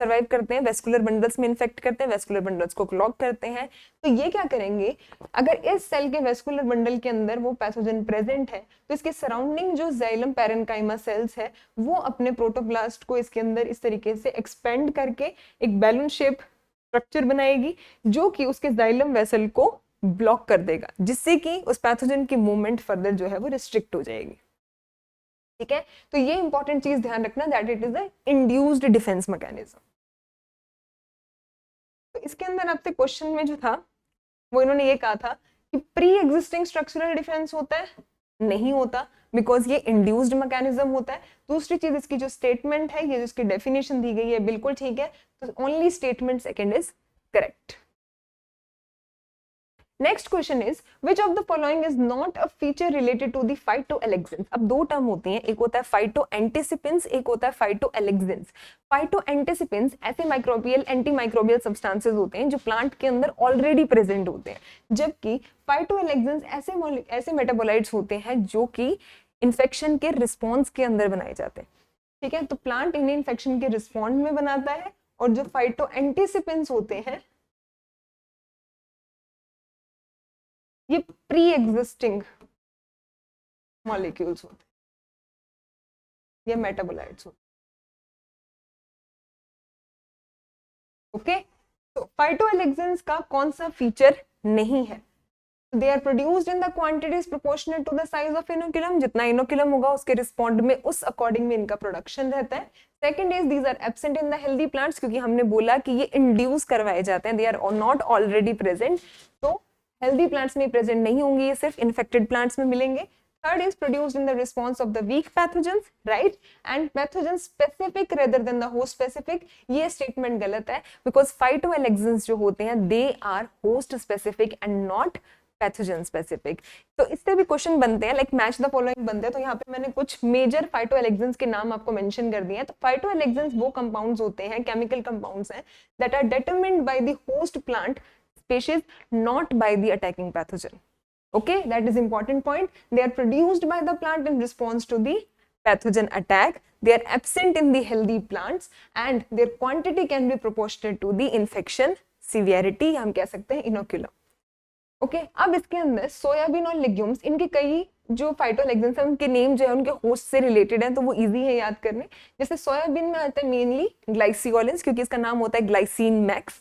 सर्वाइव करते हैं, वेस्कुलर बंडल्स में इन्फेक्ट करते हैं, वेस्कुलर बंडल्स को क्लॉग करते हैं। तो ये क्या करेंगे, अगर इस सेल के वेस्कुलर बंडल के अंदर वो पैथोजन प्रेजेंट है तो इसके सराउंडिंग जो जाइलम पैरेन्काइमा सेल्स है वो अपने प्रोटोप्लास्ट को इसके अंदर इस तरीके से एक्सपेंड करके एक बैलून शेप स्ट्रक्चर बनाएगी जो कि उसके जाइलम वेसल को ब्लॉक कर देगा, जिससे कि उस पैथोजन की मूवमेंट फर्दर जो है वो रिस्ट्रिक्ट हो जाएगी। ठीक है, तो ये इंपॉर्टेंट चीज ध्यान रखना that it is a induced defence mechanism. तो इसके अंदर आपसे क्वेश्चन में जो था वो इन्होंने ये कहा था कि प्री एग्जिस्टिंग स्ट्रक्चरल डिफेंस होता है, नहीं होता, बिकॉज ये इंड्यूस्ड मैकेनिज्म होता है। दूसरी चीज इसकी जो स्टेटमेंट है, ये जिसकी डेफिनेशन दी गई है बिल्कुल ठीक है, तो only statement second is correct. Next question is which of the following is not a feature related to the phytoalexins. अब दो टर्म होती हैं, एक होता है फाइटोएंटीसिपेंस, एक होता है फाइटोएलेक्सिन्स। फाइटोएंटीसिपेंस ऐसे माइक्रोबियल एंटी माइक्रोबियल सब्सटेंसेस होते हैं जो प्लांट के अंदर ऑलरेडी प्रेजेंट होते हैं, जबकि फाइटोएलेक्सिन्स ऐसे मेटाबोलाइट्स होते हैं जो कि इन्फेक्शन के रिस्पॉन्स के अंदर बनाए जाते हैं। ठीक है, तो प्लांट इन्हें इन्फेक्शन के रिस्पॉन्स में बनाता है, और जो फाइटोएंटीसिपेंस होते हैं ये प्री एग्जिस्टिंग मॉलिक्यूल्स होते हैं, ये मेटाबोलाइट्स होते हैं। ओके, तो फाइटोएलेक्सिन्स का कौन सा फीचर नहीं है? They are produced in the quantities proportional to the size of inoculum, जितना इनोकुलम होगा उसके रिस्पॉन्ड में उस अकॉर्डिंग में इनका प्रोडक्शन रहता है। Second is these are absent in the healthy plants, क्योंकि हमने बोला कि ये इंड्यूस करवाए जाते हैं, they are not already present, तो हेल्दी प्लांट्स में प्रेजेंट नहीं होंगे, ये सिर्फ इन्फेक्टेड प्लांट्स में मिलेंगे। Third is produced in the response of the weak pathogens, right, and pathogen specific rather than the host specific. ये स्टेटमेंट गलत है, बिकॉज फाइटोएलेक्सिन्स जो होते हैं they are host specific and not pathogen specific. तो इससे भी क्वेश्चन बनते हैं, लाइक मैच द फॉलोइंग बनते हैं। तो यहाँ पे मैंने कुछ मेजर फाइटोएलेक्सिन्स के नाम आपको मेंशन कर दिए हैं। तो फाइटोएलेक्सिन्स वो कंपाउंड्स होते हैं, केमिकल कंपाउंड्स हैं that are determined by the host plant species, not by the attacking pathogen. Okay, that is important point. They are produced by the plant in response to the pathogen attack. They are absent in the healthy plants and their quantity can be proportional to the infection severity, हम कह सकते हैं inoculum. Okay, अब इसके अंदर soybean और legumes, इनके कई जो फाइटोएलेक्सिन्स हैं उनके नेम जो है उनके होस्ट से रिलेटेड है, तो वो इजी है याद करने। जैसे सोयाबीन में आता है मेनली ग्लाइसियोलिन, क्योंकि इसका नाम होता है ग्लाइसिन मैक्स।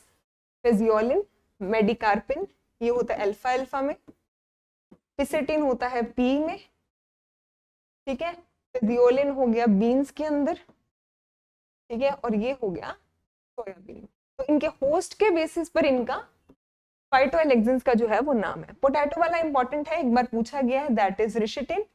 फिजियोलिन, मेडिकार्पिन, ये होता है अल्फा अल्फा में। पिसेटिन होता है पी में, ठीक है। फिजियोलिन हो गया बीन्स के अंदर, ठीक है, और ये हो गया सोयाबीन। तो इनके होस्ट के बेसिस पर इनका फाइटोएलेक्सिन्स का जो है वो नाम है। पोटैटो वाला इंपॉर्टेंट है, एक बार पूछा गया है, दैट इज रिशिटिन।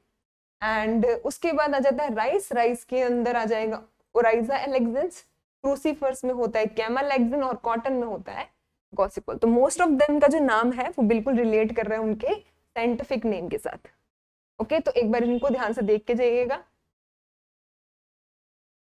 एंड उसके बाद आ जाता है राइस, राइस के अंदर आ जाएगा ओराइजा एलेक्सिन्स। क्रूसीफर्स में होता है कैमालेक्सिन और कॉटन में होता है गॉसिपल। तो मोस्ट ऑफ देम का जो नाम है वो बिल्कुल रिलेट कर रहे हैं उनके साइंटिफिक नेम के साथ। ओके, तो एक बार इनको ध्यान से देख के जाइएगा।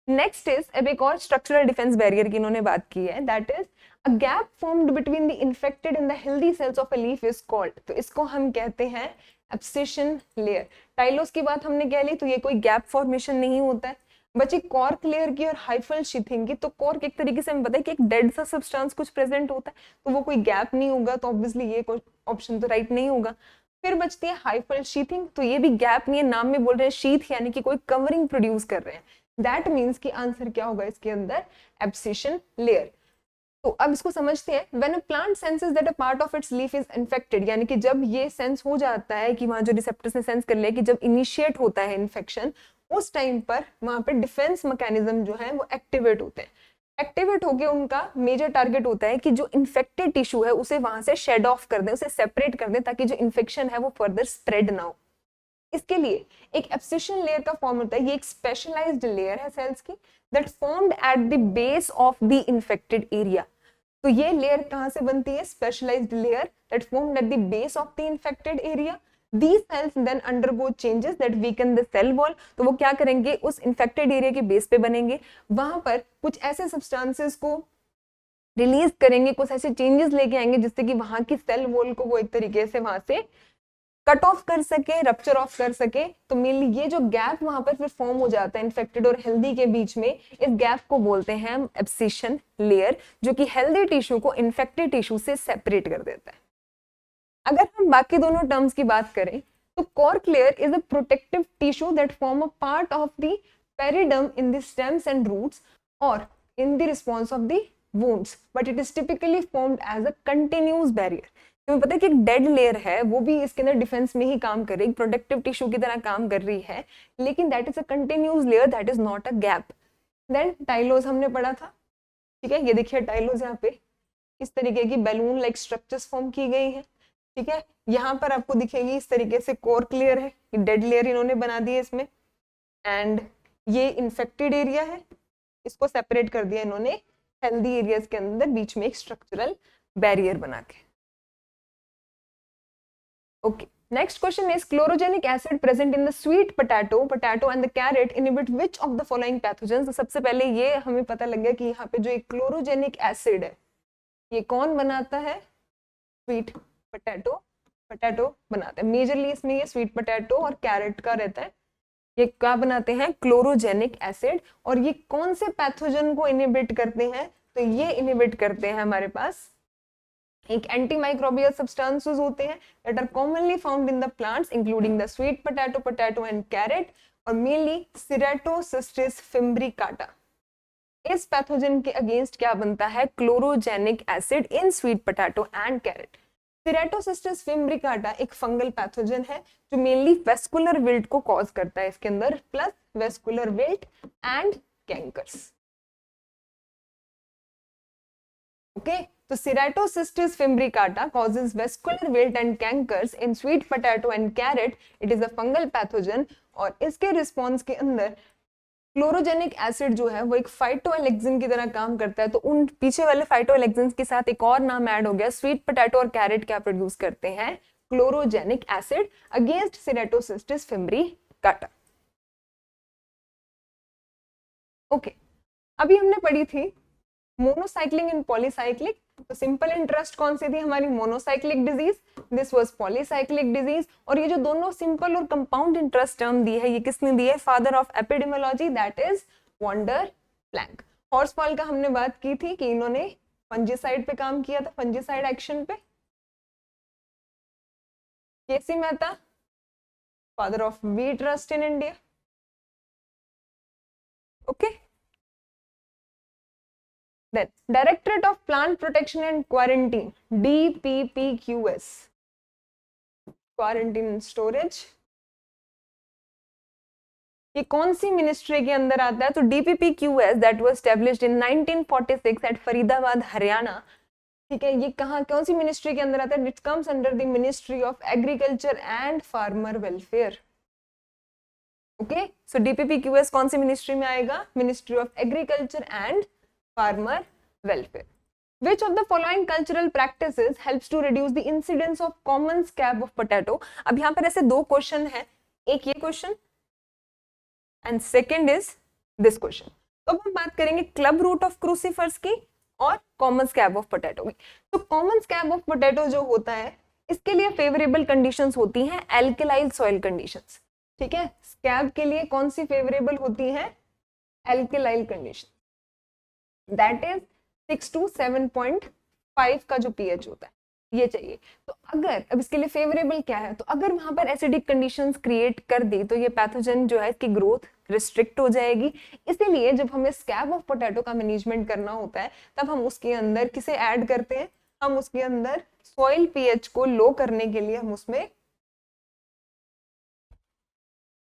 नेक्स्ट इज, अब एक और स्ट्रक्चरल डिफेंस बैरियर की इन्होंने बात की है, that is a gap formed between the infected and the healthy cells of a leaf is called. तो इसको हम कहते हैं एब्सिशन लेयर। टाइलोस की बात हमने कह ली, तो ये कोई गैप फॉर्मेशन नहीं होता है। बची कॉर्क लेयर की और हाइफल शीथिंग की। तो कॉर्क एक तरीके से हमें पता है कि एक डेड सा सब्सटेंस कुछ प्रेजेंट होता है, तो वो कोई गैप नहीं होगा, तो ऑब्वियसली ये ऑप्शन तो राइट नहीं होगा। फिर बचती है हाइफल शीथिंग, तो ये भी गैप नहीं है, नाम में बोल रहे हैं शीथ, यानी कि कोई कवरिंग प्रोड्यूस कर रहे हैं। दैट मीन्स कि आंसर क्या होगा इसके अंदर, एब्सिशन लेयर। तो अब इसको समझते हैं। When a plant senses that a part of its leaf is infected, यानी कि जब ये सेंस हो जाता है कि वहां जो रिसेप्टर्स ने सेंस कर लिया कि जब इनिशिएट होता है इन्फेक्शन, उस टाइम पर वहां पे डिफेंस मैकेनिज्म जो है वो एक्टिवेट होते हैं। एक्टिवेट होके उनका मेजर टारगेट होता है कि जो इन्फेक्टेड टिश्यू है उसे वहां से शेड ऑफ कर दें, उसे सेपरेट कर दें, ताकि जो इन्फेक्शन है वो फर्दर स्प्रेड ना हो। इसके लिए एक एब्सिशन लेयर का फॉर्म होता है। ये एक स्पेशलाइज्ड लेयर है सेल्स की that formed at the base of the infected area. तो ये लेयर कहां से बनती है, specialized layer that formed at the base of the infected area. These cells then undergo changes that weaken the cell wall। तो वो क्या करेंगे, उस इन्फेक्टेड एरिया के बेस पे बनेंगे, वहां पर कुछ ऐसे सब्सटेंसेस को रिलीज करेंगे, कुछ ऐसे चेंजेस लेके आएंगे जिससे कि वहां की सेल वॉल को वो एक तरीके से वहां से कट ऑफ कर सके, रप्चर ऑफ कर सके। तो मेनली ये जो गैप वहां पर फिर फॉर्म हो जाता है इन्फेक्टेड और हेल्दी के बीच में, इस गैप को बोलते हैं हम एब्सिशन लेयर, जो कि हेल्दी टिश्यू को इन्फेक्टेड टिश्यू से सेपरेट कर देता है। अगर हम बाकी दोनों टर्म्स की बात करें तो cork layer is a protective tissue that form a part of the periderm in the stems and roots or in the response of the wounds, but it is typically formed as a continuous barrier। तुम्हें पता है कि एक dead layer है, वो भी इसके अंदर डिफेंस में ही काम कर रही है, प्रोटेक्टिव टिश्यू की तरह काम कर रही है, लेकिन that is a continuous layer, that is not a gap. Then tyloses हमने पढ़ा था, ठीक है, ये देखिए टाइलोज यहाँ पे इस तरीके की बैलून लाइक स्ट्रक्चर्स फॉर्म की गई है, ठीक है। यहाँ पर आपको दिखेगी इस तरीके से कॉर्क लेयर है, डेड लेयर इन्होंने बना दी है इसमें, एंड ये इन्फेक्टेड एरिया है, इसको सेपरेट कर दिया इन्होंने हेल्दी एरियाज के अंदर बीच में एक स्ट्रक्चरल बैरियर बना के। Okay, next question is chlorogenic acid present in the sweet potato and the carat inhibit which of the following pathogens. तो सबसे पहले ये हमें पता लग गया कि यहाँ पे जो एक क्लोरोजेनिक एसिड है ये कौन बनाता है, स्वीट पोटैटो बनाता है। मेजरली इसमें ये स्वीट पोटैटो और कैरेट का रहता है, ये क्या बनाते हैं, क्लोरोजेनिक एसिड। और ये कौन से पैथोजन को इनहिबिट करते हैं, तो ये इनहिबिट करते हैं हमारे पास एक एंटीमाइक्रोबियल सब्सटेंसेस होते हैं that are commonly found in the plants including the sweet potato and carrot, और मेनली सिरेटोसिस्टिस फिम्ब्रिकाटा। इस पैथोजन के अगेंस्ट क्या बनता है, chlorogenic acid in sweet potato and carrot. Ceratocystis fimbriata एक फंगल पैथोजन है जो मेनली वेस्कुलर विल्ट को कॉज करता है इसके अंदर, plus vascular wilt and cankers. Okay, तो Ceratocystis फिम्ब्रिकाटा causes vascular wilt and cankers in sweet potato and carrot. It is a fungal pathogen और इसके रिस्पॉन्स के अंदर क्लोरोजेनिक एसिड जो है वो एक फाइटोएलेक्सिन की तरह काम करता है। तो उन पीछे वाले फाइटोएलेक्सिन्स के साथ एक और नाम ऐड हो गया, स्वीट पोटैटो और कैरेट क्या प्रोड्यूस करते हैं, क्लोरोजेनिक एसिड अगेंस्ट सिरेटोसिस्टिस फिम्ब्रिकाटा। ओके, अभी हमने पढ़ी थी मोनोसाइक्लिक एंड पॉलीसाइक्लिक। तो सिंपल इंटरेस्ट कौन सी थी हमारी, monocyclic disease, this was polycyclic disease. और ये जो दोनों सिंपल और कंपाउंड इंटरेस्ट टर्म दी है ये किसने दी है, father of epidemiology that is Vanderplank. Horsfall का हमने बात की थी कि इन्होंने फंजीसाइड पे काम किया था, फंजीसाइड एक्शन पे। K C Mehta father of wheat rust in India. Okay, then Directorate of Plant Protection and Quarantine, DPPQS, quarantine and storage, ये कौन सी मिनिस्ट्री के अंदर आता है, तो DPPQS that was established in 1946 at Faridabad Haryana. ठीक है, ये कहाँ कौन सी मिनिस्ट्री के अंदर आता है, it comes under the ministry of agriculture and farmer welfare. Okay, so DPPQS कौन सी मिनिस्ट्री में आएगा, ministry of agriculture and farmer welfare. Which of the following cultural practices helps to reduce the incidence of common scab of potato? अब यहाँ पर ऐसे दो question है, एक ये question and second is this question. तो अब हम बात करेंगे क्लब रूट ऑफ क्रूसीफर्स की और कॉमन स्कैब ऑफ पोटैटो की। तो कॉमन स्कैब ऑफ पोटैटो जो होता है इसके लिए फेवरेबल कंडीशंस होती हैं एल्केलाइल सॉइल कंडीशंस। ठीक है, स्कैब के लिए कौन सी फेवरेबल होती है, एल्केलाइल कंडीशन, दैट इज 6 to 7.5 का जो pH होता है ये चाहिए। तो अगर अब इसके लिए फेवरेबल क्या है, तो अगर वहां पर एसिडिक कंडीशंस क्रिएट कर दी तो ये पैथोजन जो है इसकी ग्रोथ रिस्ट्रिक्ट हो जाएगी। इसीलिए जब हमें स्कैब ऑफ पोटैटो का मैनेजमेंट करना होता है तब हम उसके अंदर किसे ऐड करते हैं, हम उसके अंदर सॉइल pH को लो करने के लिए हम उसमें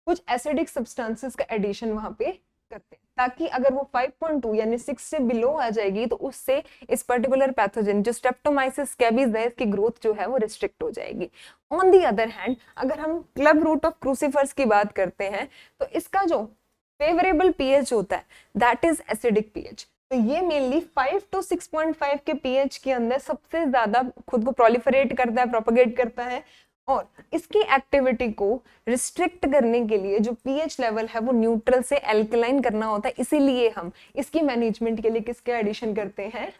कुछ एसिडिक सब्सटेंसेस का एडिशन वहां पे करते हैं, ताकि अगर वो 5.2 यानी 6 से बिलो आ जाएगी तो उससे इस पर्टिकुलर पैथोजन जो स्ट्रेप्टोमाइसिस स्कैबीज है इसकी ग्रोथ जो है वो रिस्ट्रिक्ट हो जाएगी। ऑन दी अदर हैंड अगर हम क्लब रूट ऑफ क्रूसीफर्स की बात करते हैं तो इसका जो फेवरेबल pH होता है दैट इज एसिडिक pH। तो ये मेनली 5 to 6.5 के pH के अंदर सबसे ज्यादा खुद को प्रोलिफरेट करता है, प्रोपगेट करता है, और इसकी एक्टिविटी को रिस्ट्रिक्ट करने के लिए जो pH लेवल है वो न्यूट्रल से एल्कलाइन करना होता है। इसीलिए हम इसकी मैनेजमेंट के लिए किसका एडिशन करते हैं,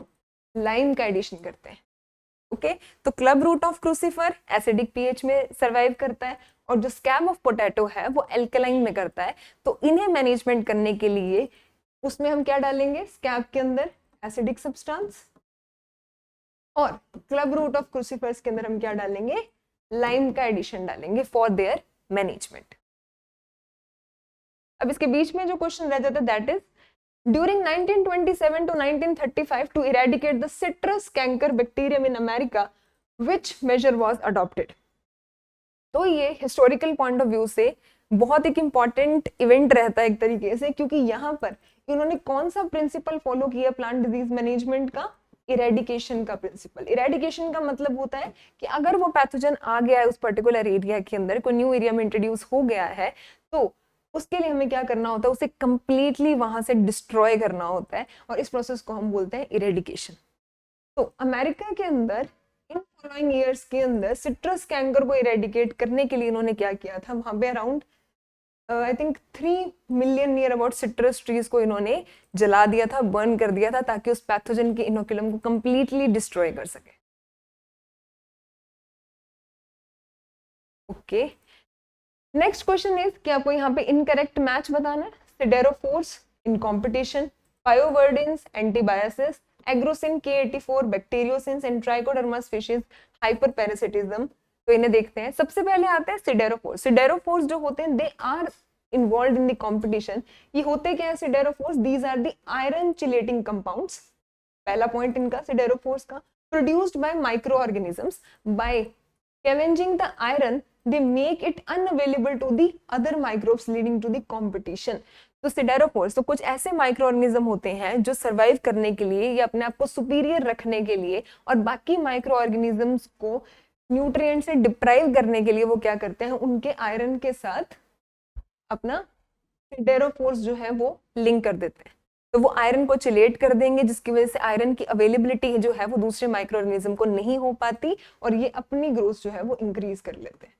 लाइम का एडिशन करते हैं। ओके तो club root of crucifer acidic pH में सरवाइव करता है, और जो स्कैब ऑफ पोटैटो है वो एल्कलाइन में करता है। तो इन्हें मैनेजमेंट करने के लिए उसमें हम क्या डालेंगे, स्कैब के अंदर एसिडिक सब्सटेंस, और क्लब रूट ऑफ क्रूसीफर्स के अंदर हम क्या डालेंगे, लाइम का एडिशन डालेंगे फॉर देयर मैनेजमेंट। अब इसके बीच में जो क्वेश्चन रह जाता है that is during 1927 to 1935 to eradicate the citrus canker bacterium in America, which measure was adopted? तो ये हिस्टोरिकल पॉइंट ऑफ व्यू से बहुत एक इंपॉर्टेंट इवेंट रहता है एक तरीके से, क्योंकि यहाँ पर इन्होंने कौन सा प्रिंसिपल फॉलो किया प्लांट डिजीज मैनेजमेंट का, इरेडिकेशन का प्रिंसिपल। इरेडिकेशन का मतलब होता है कि अगर वो पैथोजन आ गया है उस पर्टिकुलर एरिया के अंदर, कोई न्यू एरिया में इंट्रोड्यूस हो गया है, तो उसके लिए हमें क्या करना होता है, उसे कंप्लीटली वहां से डिस्ट्रॉय करना होता है, और इस प्रोसेस को हम बोलते हैं इरेडिकेशन। तो अमेरिका के अंदर इन फॉलोइंग ईयर्स के अंदर सिट्रस कैंकर को इरेडिकेट करने के लिए इन्होंने क्या किया था, वहां पे around I think 3 million near about citrus trees को इन्होंने जला दिया था, बर्न कर दिया था, ताकि उस पैथोजन के इनोकुलम को कंप्लीटली डिस्ट्रॉय कर सके। ओके नेक्स्ट क्वेश्चन इज कि आपको यहाँ पे इनकरेक्ट मैच बताना है। Siderophores in competition, pyoverdines, antibiosis, agrocin K84, bacteriocins and Trichoderma species, hyperparasitism. तो इन्हें देखते हैं। सबसे पहले आते हैं सिडेरोफोर्स। सिडेरोफोर्स जो होते हैं they are involved in the competition. ये होते क्या है siderophores, these are the iron chelating compounds. पहला पॉइंट इनका सिडेरोफोर्स का, produced by micro organisms, by scavenging the iron they make it unavailable to the other microbes leading to the competition। तो सिडेरोफोर्स तो कुछ ऐसे माइक्रो ऑर्गेनिज्म होते हैं जो सरवाइव करने के लिए या अपने आप को सुपीरियर रखने के लिए और बाकी माइक्रो ऑर्गेनिजम्स को न्यूट्रिएंट से डिप्राइव करने के लिए वो क्या करते हैं, उनके आयरन के साथ अपना सिडेरोफोर्स जो है वो लिंक कर देते हैं। तो वो आयरन को चिलेट कर देंगे, जिसकी वजह से आयरन की अवेलेबिलिटी जो है वो दूसरे माइक्रो ऑर्गेनिज्म को नहीं हो पाती, और ये अपनी ग्रोथ जो है वो इंक्रीज कर लेते हैं।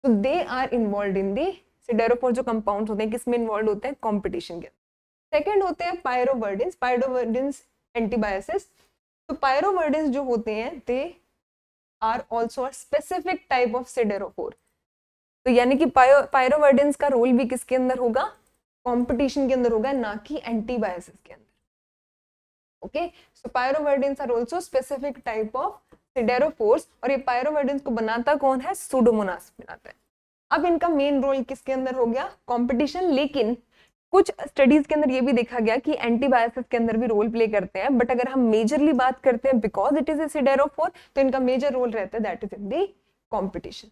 तो दे आर इन्वॉल्व इन दी सिडेरोफोर जो कंपाउंड होते हैं किसमें इन्वॉल्व होते हैं, कॉम्पिटिशन के। सेकेंड होते हैं पायरोवर्डिन्स। पायरोवर्डिन्स एंटीबायोसिस। तो पायरोवर्डिन्स जो होते हैं they are also a specific type of siderophore. तो यानी कि पायरोवर्डिन्स का रोल भी किसके अंदर होगा, कंपटीशन के अंदर होगा, ना कि एंटीबायोसिस के अंदर। Okay so pyoverdines are also specific type of siderophores, और ये पायरोवर्डिन्स को बनाता कौन है, सुडोमोनास बनाता है। अब इनका मेन रोल किसके अंदर हो गया, कंपटीशन। लेकिन कुछ स्टडीज के अंदर ये भी देखा गया कि एंटीबायोसिस के अंदर भी रोल प्ले करते हैं, बट अगर हम मेजरली बात करते हैं because it is a siderophore, तो इनका मेजर रोल रहता है that is in the competition.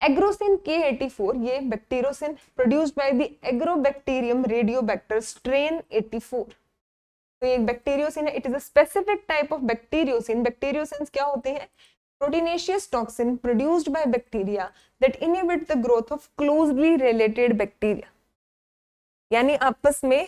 Agrocin K84 ये bacteriocin produced by the Agrobacterium radiobacter strain 84। तो ये एक बैक्टीरियोसिन है, it is a specific type of bacteriocin. Bacteriocins क्या होते हैं, proteinaceous toxin produced by bacteria that inhibit the growth of closely related bacteria. यानी आपस में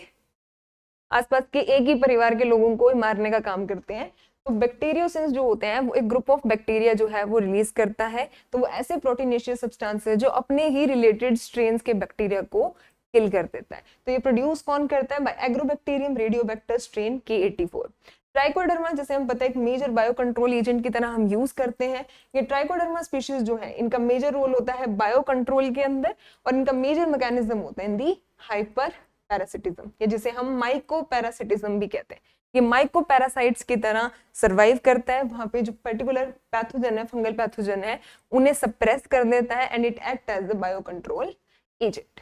आसपास के एक ही परिवार के लोगों को मारने का काम करते हैं। तो बैक्टीरियोसिन्स जो होते हैं वो एक ग्रुप ऑफ बैक्टीरिया जो है वो रिलीज करता है। तो वो ऐसे प्रोटीनेशियस सब्सटेंस है जो अपने ही रिलेटेड स्ट्रेन्स के बैक्टीरिया को किल कर देता है। तो ये प्रोड्यूस कौन करता है, by Agrobacterium radiobacter strain K84। Trichoderma जैसे हम पता है एक मेजर बायो कंट्रोल एजेंट की तरह हम यूज करते हैं। ये ट्राइकोडर्मा स्पीशीज जो है इनका मेजर रोल होता है बायो कंट्रोल के अंदर, और इनका मेजर मैकेनिज्म होता है इन दी हाइपर पैरासिटिज्म, या जिसे हम माइको पैरासिटिज्म भी कहते हैं। ये माइको पैरासाइट्स की तरह सरवाइव करता है, वहां पे जो पर्टिकुलर पैथोजन है, फंगल पैथोजन है, उन्हें सप्रेस कर देता है and it act as the bio control agent.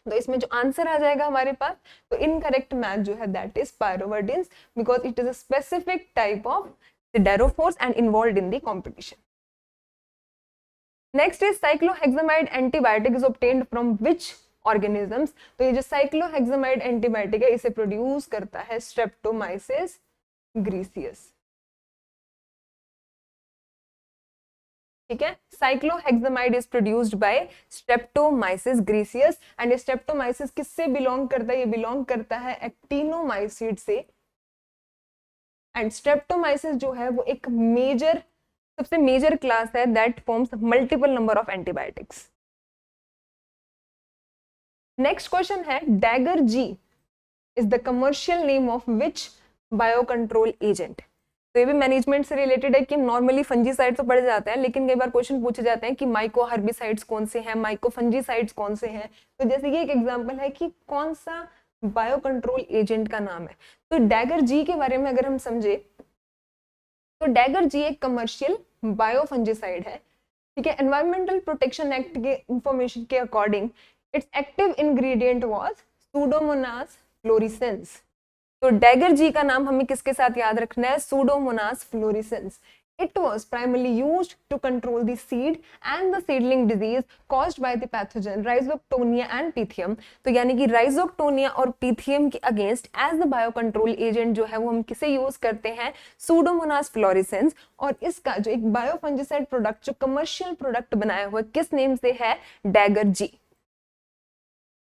तो इसमें जो आंसर आ जाएगा हमारे पास, तो इनकरेक्ट मैच जो है that is pyoverdines, because it is a specific type of siderophores and involved in the competition. Next is cycloheximide antibiotic is obtained from which organisms. तो ये जो साइक्लोहेक्सामाइड एंटीबायोटिक है इसे प्रोड्यूस करता है स्ट्रेप्टोमाइसिस ग्रीसियस। ठीक है, cycloheximide is produced by Streptomyces griseus, and Streptomyces किससे बिलोंग करता है, ये बिलोंग करता है एक्टिनोमाइसिड से। एंड स्ट्रेप्टोमाइसिस जो है वो एक मेजर सबसे मेजर क्लास है that forms multiple number of antibiotics. Next question है dagger G is the commercial name of which bio control agent. तो ये भी मैनेजमेंट से रिलेटेड है कि नॉर्मली फंजीसाइड तो पढ़ जाते हैं, लेकिन कई बार क्वेश्चन पूछे जाते हैं कि माइको हर्बिसाइड्स कौन से हैं, माइको फंजीसाइड्स कौन से हैं। तो जैसे ये एक एग्जांपल है कि कौन सा बायो कंट्रोल एजेंट का नाम है। तो डैगर जी के बारे में अगर हम समझे तो डैगर जी एक कमर्शियल बायो फंजीसाइड है, ठीक है। एनवायरमेंटल प्रोटेक्शन एक्ट के इंफॉर्मेशन के according it's active ingredient was Pseudomonas florescence. तो डैगर जी का नाम हमें किसके साथ याद रखना है, Pseudomonas florescence. It was primarily used to control the seed and the seedling disease caused by the pathogen Rhizoctonia and Pythium। तो यानी कि Rhizoctonia और Pythium के against as the bio control agent जो है वो हम किसे यूज करते हैं, सूडोमोनास फ्लोरिसेंस। और इसका जो एक बायो फंजीसाइड प्रोडक्ट जो कमर्शियल प्रोडक्ट बनाया हुआ किस नेम से है, डैगर जी।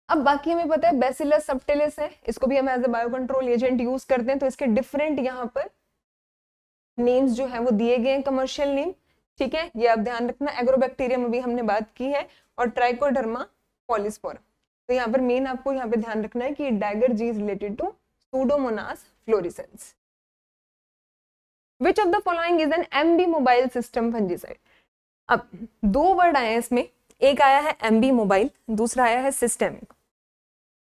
अब बाकी हमें पता है बैसिलस सबटिलिस है, इसको भी हम as a bio control agent use करते हैं। तो इसके डिफरेंट यहाँ पर नेम्स जो है वो दिए गए हैं, कमर्शियल नेम, ठीक है। ये आप ध्यान रखना। एग्रोबैक्टीरियम अभी हमने बात की है, और ट्राइकोडर्मा पॉलीस्पोरम। तो यहाँ पर मेन आपको यहाँ पे ध्यान रखना है कि dagger G is related to Pseudomonas fluorescens. Which of the following is an MB mobile system fungicide. अब दो वर्ड आए हैं इसमें, एक आया है एमबी मोबाइल, दूसरा आया है सिस्टेमिक।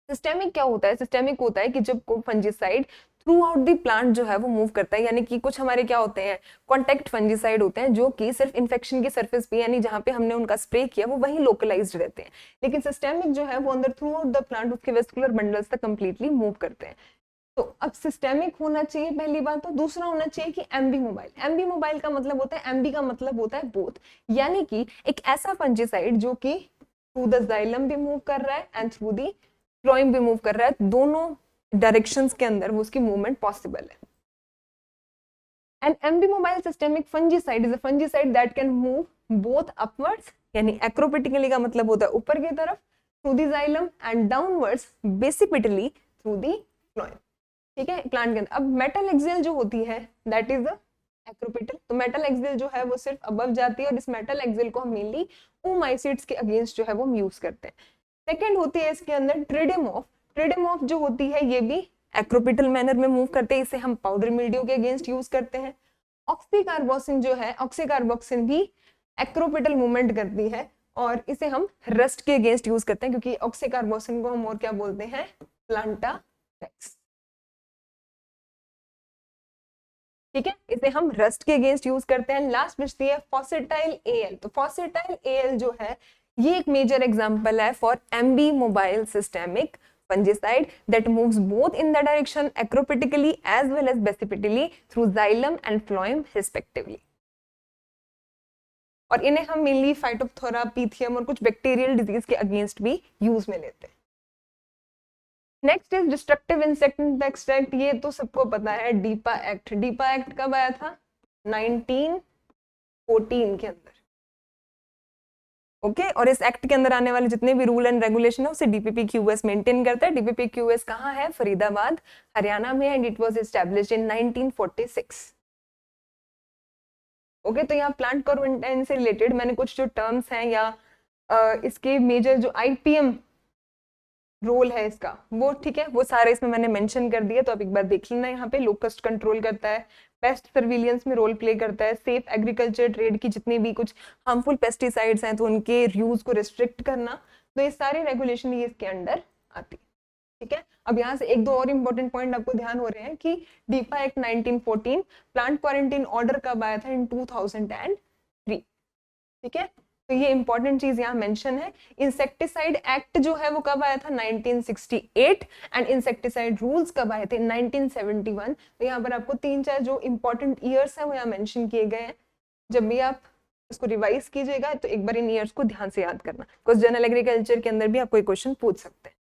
सिस्टेमिक क्या होता है, सिस्टेमिक होता है कि जब कोई fungicide through out the plant जो है वो मूव करता है, यानी कि कुछ हमारे क्या होते हैं, कॉन्टेक्ट फंजीसाइड होते हैं जो कि सिर्फ इन्फेक्शन की सरफेस पे यानी जहां पे हमने उनका स्प्रे किया वो वहीं लोकलाइज्ड रहते हैं। लेकिन सिस्टेमिक जो है वो अंदर थ्रू आउट द प्लांट उसके वेस्कुलर बंडल्स तक कंप्लीटली मूव करते हैं। तो अब सिस्टेमिक होना चाहिए पहली बात, तो दूसरा होना चाहिए कि एमबी मोबाइल। एमबी मोबाइल का मतलब होता है, एमबी का मतलब होता है बोथ, यानी कि एक ऐसा फंजीसाइड जो कि थ्रू द जाइलम भी मूव कर रहा है एंड थ्रू दी फ्लोएम भी मूव कर रहा है, दोनों डायरेक्शंस के अंदर वो उसकी मूवमेंट पॉसिबल है। N MB mobile systemic fungicide is a fungicide that can move both upwards, यानी एक्रोपिटिकली का मतलब होता है ऊपर की तरफ through the xylem, and downwards basipetally through the phloem, ठीक है, प्लांट के अंदर। अब मेटल एक्सियल जो होती है दैट इज द एक्रोपिटल। तो मेटल एक्सियल जो है वो सिर्फ अबव जाती है, और इस मेटल एक्सियल को हम मेनली ओमाइसीड्स के अगेंस्ट जो है वो हम यूज करते हैं। सेकेंड होती है इसके अंदर ट्रिडेमॉफ। ट्रिडेमॉफ जो होती है ये भी एक्रोपिटल मैनर में मूव करते हैं, इसे हम पाउडर मिल्ड्यू के अगेंस्ट यूज करते हैं। ऑक्सीकार्बोक्सिन जो है, ऑक्सीकार्बोक्सिन भी एक्रोपिटल मूवमेंट करती है, और इसे हम रस्ट के अगेंस्ट यूज करते हैं, क्योंकि ऑक्सीकार्बोक्सिन को हम और क्या बोलते हैं, प्लांटावेक्स, ठीक है, इसे हम रस्ट के अगेंस्ट यूज करते हैं। लास्ट बचती है फॉसेटाइल एएल। तो फॉसेटाइल एएल जो है ये एक मेजर एग्जांपल है for MB mobile systemic fungicide that moves both in the direction acropitically as well as basipitally through xylem and phloem respectively। और इन्हें हम मेनली फाइटोप्थोरा, पीथियम और कुछ बैक्टीरियल डिजीज के अगेंस्ट भी यूज में लेते हैं। Next is destructive insecticide act. ये तो सबको पता है, डीपा एक्ट। डीपा एक्ट कब आया था, 1914 के अंदर, ओके। और इस एक्ट के अंदर आने वाले जितने भी रूल एंड रेगुलेशन है उसे डीपीपीक्यूएस मेंटेन करता है। डीपीपीक्यूएस कहाँ है, फरीदाबाद हरियाणा में, and it was established in 1946, okay. तो यहाँ प्लांट क्वारंटाइन से रिलेटेड मैंने कुछ जो टर्म्स हैं या इसके मेजर जो आईपीएम रोल है इसका वो, ठीक है, वो सारे इसमें मैंने मेंशन कर दिया, तो आप एक बार देख लेना। यहाँ पे लोकस्ट कंट्रोल करता है, पेस्ट सर्विलियंस में रोल प्ले करता है, सेफ एग्रीकल्चर ट्रेड की जितनी भी कुछ हार्मफुल पेस्टिसाइड्स हैं तो उनके यूज को रिस्ट्रिक्ट करना, तो ये सारे रेगुलेशन ये इसके अंडर आती है, ठीक है। अब यहाँ से एक दो और इंपॉर्टेंट पॉइंट आपको ध्यान हो रहे हैं कि डीपा एक्ट 1914, प्लांट क्वारंटाइन ऑर्डर कब आया था, इन 2003, ठीक है। तो ये इंपॉर्टेंट चीज यहाँ मेंशन है। इंसेक्टिसाइड एक्ट जो है वो कब आया था, 1968, एंड इंसेक्टिसाइड रूल्स कब आए थे, 1971। तो यहाँ पर आपको तीन चार जो इंपॉर्टेंट ईयर्स हैं वो यहाँ मेंशन किए गए हैं। जब भी आप इसको रिवाइज कीजिएगा तो एक बार इन ईयर्स को ध्यान से याद करना, बिकॉज जनरल एग्रीकल्चर के अंदर भी आपको एक क्वेश्चन पूछ सकते हैं।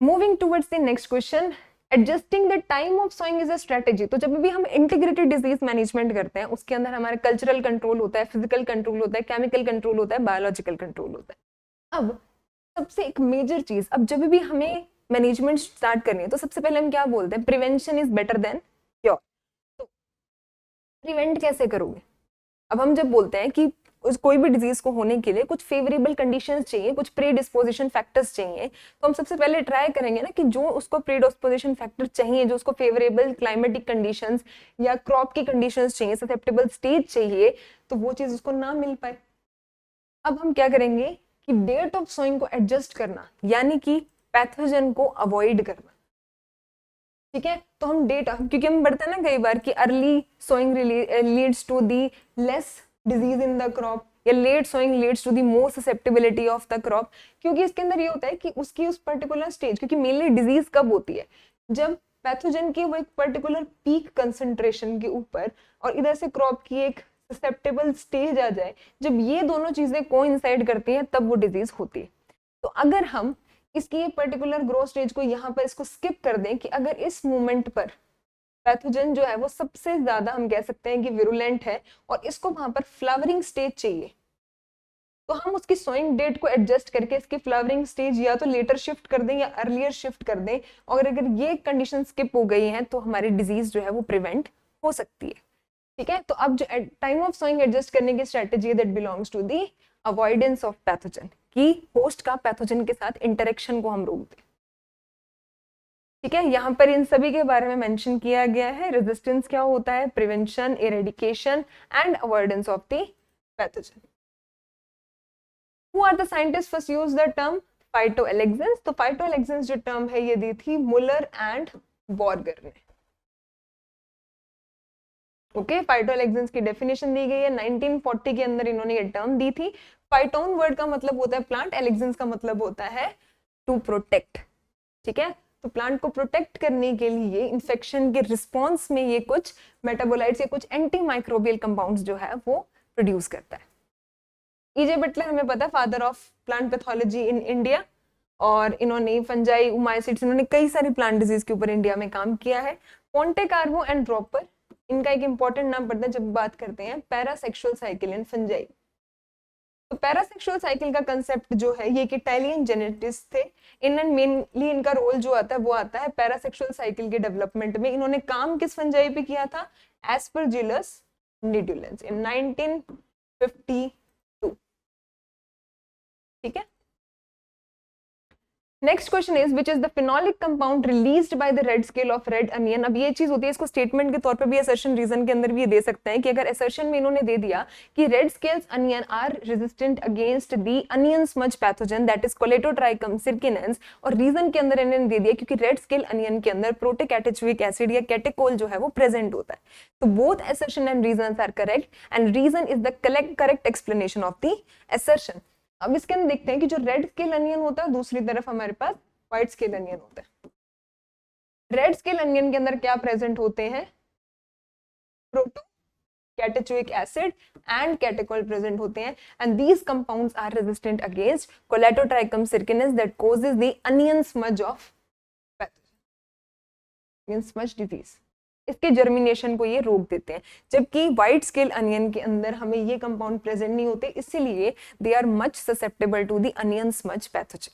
Moving towards the next question, adjusting the time of sowing is a strategy. तो जब भी हम इंटीग्रेटेड डिजीज मैनेजमेंट करते हैं उसके अंदर हमारा कल्चरल कंट्रोल होता है, फिजिकल कंट्रोल होता है, केमिकल कंट्रोल होता है, बायोलॉजिकल कंट्रोल होता है। अब सबसे एक मेजर चीज, अब जब भी हमें मैनेजमेंट स्टार्ट करनी है तो सबसे पहले हम क्या बोलते हैं, prevention is better than cure. तो प्रिवेंट कैसे करोगे, अब हम जब बोलते हैं कि कोई भी डिजीज को होने के लिए कुछ फेवरेबल कंडीशंस चाहिए, कुछ प्री डिस्पोजिशन फैक्टर्स चाहिए। तो हम सबसे पहले ट्राई करेंगे ना कि जो उसको प्री डिस्पोजिशन फैक्टर चाहिए, जो उसको फेवरेबल क्लाइमेटिक कंडीशंस या क्रॉप की कंडीशंस चाहिए, ससेप्टेबल स्टेज चाहिए, तो वो चीज उसको ना मिल पाए। अब हम क्या करेंगे कि डेट ऑफ सोइंग को एडजस्ट करना, यानी कि पैथोजन को अवॉइड करना। ठीक है, तो हम डेट, क्योंकि हम बढ़ता है ना कई बार कि early sowing leads to the less disease in the crop, या late sowing leads to the more susceptibility of the crop. क्योंकि इसके अंदर ये होता है कि उसकी उस पर्टिकुलर स्टेज, क्योंकि मेनली डिजीज कब होती है, जब पैथोजन की वो एक पर्टिकुलर पीक कंसंट्रेशन के ऊपर और इधर से क्रॉप की एक ससेप्टेबल स्टेज आ जाए, जब ये दोनों चीजें कोइंसाइड करती हैं तब वो डिजीज होती है। तो अगर हम इसकी ये पर्टिकुलर ग्रोथ स्टेज को यहाँ पर इसको स्किप कर दें कि अगर इस मोमेंट पर पैथोजन जो है वो सबसे ज्यादा हम कह सकते हैं कि विरुलेंट है और इसको वहां पर फ्लावरिंग स्टेज चाहिए, तो हम उसकी सोइंग डेट को एडजस्ट करके इसकी फ्लावरिंग स्टेज या तो लेटर शिफ्ट कर दें या अर्लियर शिफ्ट कर दें, और अगर ये कंडीशन स्किप हो गई है तो हमारी डिजीज जो है वो प्रिवेंट हो सकती है। ठीक है, तो अब जो टाइम ऑफ सोइंग एडजस्ट करने की strategy that belongs to the avoidance of pathogen, कि होस्ट का पैथोजन के साथ इंटरेक्शन को हम रोक दें। ठीक है, यहाँ पर इन सभी के बारे में मेंशन किया गया है। रेजिस्टेंस क्या होता है, prevention, eradication and avoidance of the pathogen. Who are the scientists first used the term phytoalexins? तो phytoalexins जो टर्म है ये दी थी मुलर एंड बॉर्गर ने। ओके, फाइटोलेक्सिन्स की डेफिनेशन दी गई है 1940 के अंदर, इन्होंने ये टर्म दी थी। फाइटोन वर्ड का मतलब होता है प्लांट, एलेक्सिन्स का मतलब होता है टू प्रोटेक्ट। ठीक है, तो प्लांट को प्रोटेक्ट करने के लिए इन्फेक्शन के रिस्पॉन्स में ये कुछ मेटाबोलाइट्स या कुछ एंटी माइक्रोबियल कंपाउंड्स जो है वो प्रोड्यूस करता है। ईजे बटलर हमें पता है father of plant pathology in India, और इन्होंने फंजाई, उमाइसिड्स, इन्होंने कई सारी प्लांट डिजीज के ऊपर इंडिया में काम किया है। पोंटे कार्बो एंड ड्रॉपर, इनका एक इंपॉर्टेंट नाम पड़ता है जब बात करते हैं पैरासेक्सुअल साइकिल इन फंजाई। तो पैरासेक्सुअल साइकिल का कंसेप्ट जो है ये एक इटालियन जेनेटिस्ट थे, इन मेनली इनका रोल जो आता है वो आता है पैरासेक्सुअल साइकिल के डेवलपमेंट में। इन्होंने काम किस फंजाई पे किया था, एस्परजिलस निडुलेंस इन 1952। ठीक है, next question is which is the phenolic compound released by the red scale of red onion. अब ये चीज होती है, इसको स्टेटमेंट के तौर पे भी असर्शन रीजन के अंदर भी ये दे सकते हैं कि अगर असर्शन में इन्होंने दे दिया कि red scales onion are resistant against the onion smudge pathogen that is Colletotrichum circinans, और रीजन के अंदर इन्होंने दे दिया क्योंकि रेड स्केल अनियन के अंदर प्रोटोकैटेचुइक एसिड या कैटेकोल जो है वो प्रेजेंट होता है। तो both assertion and reasons are correct and reason is the correct explanation of the assertion. अब इसके अंदर देखते हैं कि जो रेड स्केल अनियन होता है, दूसरी तरफ हमारे पास व्हाइट स्केल अनियन होता है। रेड स्केल अनियन के अंदर क्या प्रेजेंट होते हैं, protocatechuic acid and catechol present होते हैं, and these compounds are resistant against Colletotrichum circinans that causes the onion smudge of pathogen, smudge disease. इसके जर्मिनेशन को ये रोक देते हैं, जबकि व्हाइट स्केल अनियन के अंदर हमें ये कंपाउंड प्रेजेंट नहीं होते, इसीलिए they are much susceptible to the onion smudge pathogen.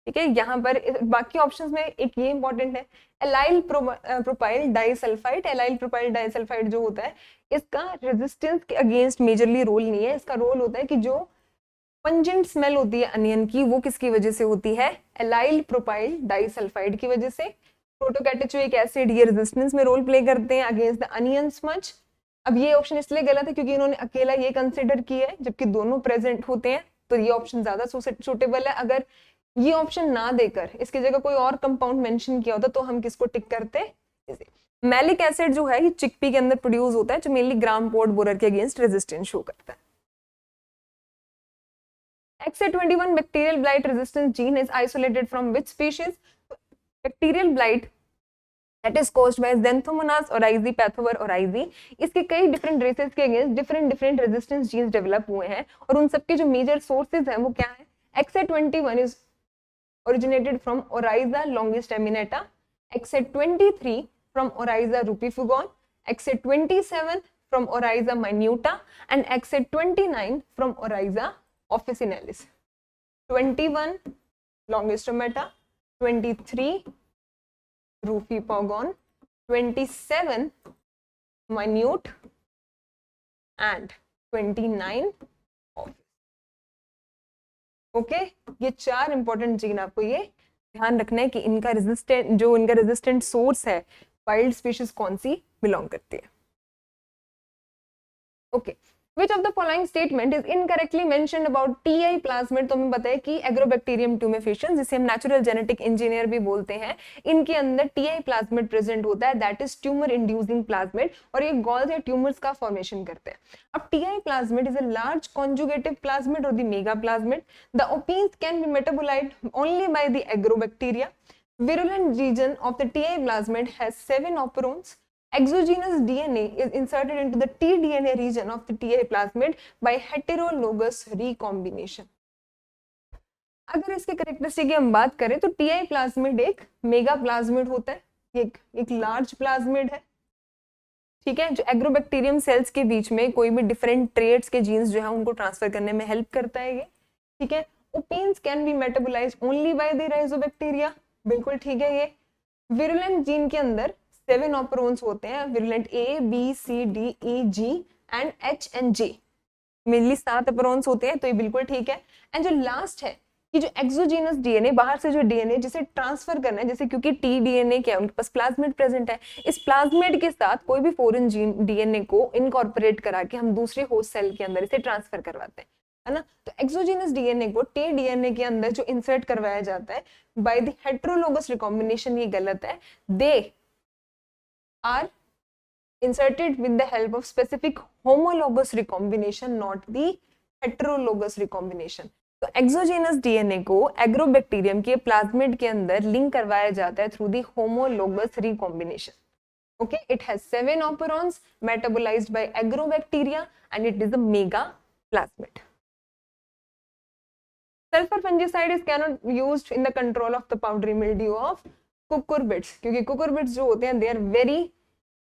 ठीक है, यहाँ पर बाकी ऑप्शंस में एक ये इंपॉर्टेंट है, allyl propyl disulphide. Allyl propyl disulphide जो होता है इसका रेजिस्टेंस के अगेंस्ट मेजरली रोल नहीं है, इसका रोल होता है कि जो पंजेंट स्मेल होती है अनियन की वो किसकी वजह से होती है, एलाइल प्रोपाइल डाइसल्फाइड की वजह से। प्रोटोकैटेचुइक एसिड ये रेजिस्टेंस में रोल प्ले करते हैं अगेंस्ट द अनियन स्मज। अब ये ऑप्शन इसलिए गलत है क्योंकि इन्होंने अकेला ये कंसिडर किया है, जबकि दोनों प्रेजेंट होते हैं, तो ये ऑप्शन ज्यादा सुटेबल है। अगर ये ऑप्शन ना देकर इसकी जगह कोई और कंपाउंड मेंशन किया होता तो हम किसको टिक करते, मैलिक एसिड जो है ये चिकपी के अंदर प्रोड्यूस होता है, जो मेनली ग्राम पोर्ट बोरर के अगेंस्ट रेजिस्टेंस शो करता है। XA21 bacterial blight resistance gene is isolated from which species? Bacterial blight that is caused by Xanthomonas oryzae, Pathover oryzae, इसके कई डिफरेंट रेसेस के against different resistance genes develop हुए हैं, और उन सबके जो मेजर सोर्सेज हैं वो क्या है। XA21 is originated from Oryza longistaminata, XA23 from Oryza rupifugon, XA27 from Oryza minuta, and XA29 from Oryza officinalis. 21 longistomata, 23 rupipogon, 27 minute, and 29 office. Okay, ये 4 इंपॉर्टेंट जीन आपको ये ध्यान रखना है कि इनका रेजिस्टेंट सोर्स है, वाइल्ड स्पीशीज कौन सी बिलोंग करती है। Okay, Which of the following statement is incorrectly mentioned about TI plasmid? तो हमें पता है कि एग्रोबैक्टीरियम ट्यूमेफिशियंस, जिसे हम नेचुरल जेनेटिक इंजीनियर भी बोलते हैं, इनके अंदर TI प्लाज्मिड प्रेजेंट होता है, that is tumour inducing plasmid, और ये गॉल्स या ट्यूमर्स का फॉर्मेशन करते हैं। अब TI plasmid is a large conjugative plasmid और the mega plasmid. The opines can be metabolised only by the agrobacteria. Virulent region of the TI plasmid has 7 operons. Exogenous DNA is inserted into the tDNA region of the TI plasmid by heterologous recombination. अगर इसके characteristic की हम बात करें तो TI plasmid एक mega plasmid होता है, एक लार्ज प्लाज्मिड है, ठीक है, जो एग्रोबैक्टीरियम सेल्स के बीच में कोई भी डिफरेंट ट्रेट्स के जीन्स जो है उनको ट्रांसफर करने में हेल्प करता है ये, ठीक है। Opines can be metabolised only by the rhizobacteria, बिल्कुल ठीक है ये। विरुलेंट जीन के अंदर 7 ऑपरोन्स होते हैं, virulent A, B, C, D, E, G and H and J, mainly 7 ऑपरोन्स होते हैं, तो ये बिल्कुल ठीक है। एंड जो लास्ट है कि जो एक्सोजीनस डीएनए, बाहर से जो डीएनए जिसे ट्रांसफर करना है, जैसे क्योंकि टी डीएनए क्या है, उनके पास प्लाज्मिड प्रेजेंट है, इस प्लाज्मिड के साथ कोई भी फॉरेन जीन डीएनए को इनकॉर्पोरेट करा के हम दूसरे होस्ट सेल के अंदर इसे ट्रांसफर करवाते हैं, है ना। तो एक्सोजीनस डीएनए को टी डीएनए के अंदर जो इंसर्ट करवाया जाता है बाय द हेटेरोलोगस रिकॉम्बिनेशन, ये गलत है। They are inserted with the help of specific homologous recombination, not the heterologous recombination. तो एक्सोजेनस डीएनए को एग्रोबैक्टीरियम के प्लाज्मिड के अंदर लिंक करवाया जाता है through the homologous recombination. Okay, it has 7 operons metabolized by agrobacteria and it is a mega plasmid. Sulfur fungicide is cannot used in the control of the powdery mildew of cucurbids, क्योंकि cucurbids जो होते हैं they are very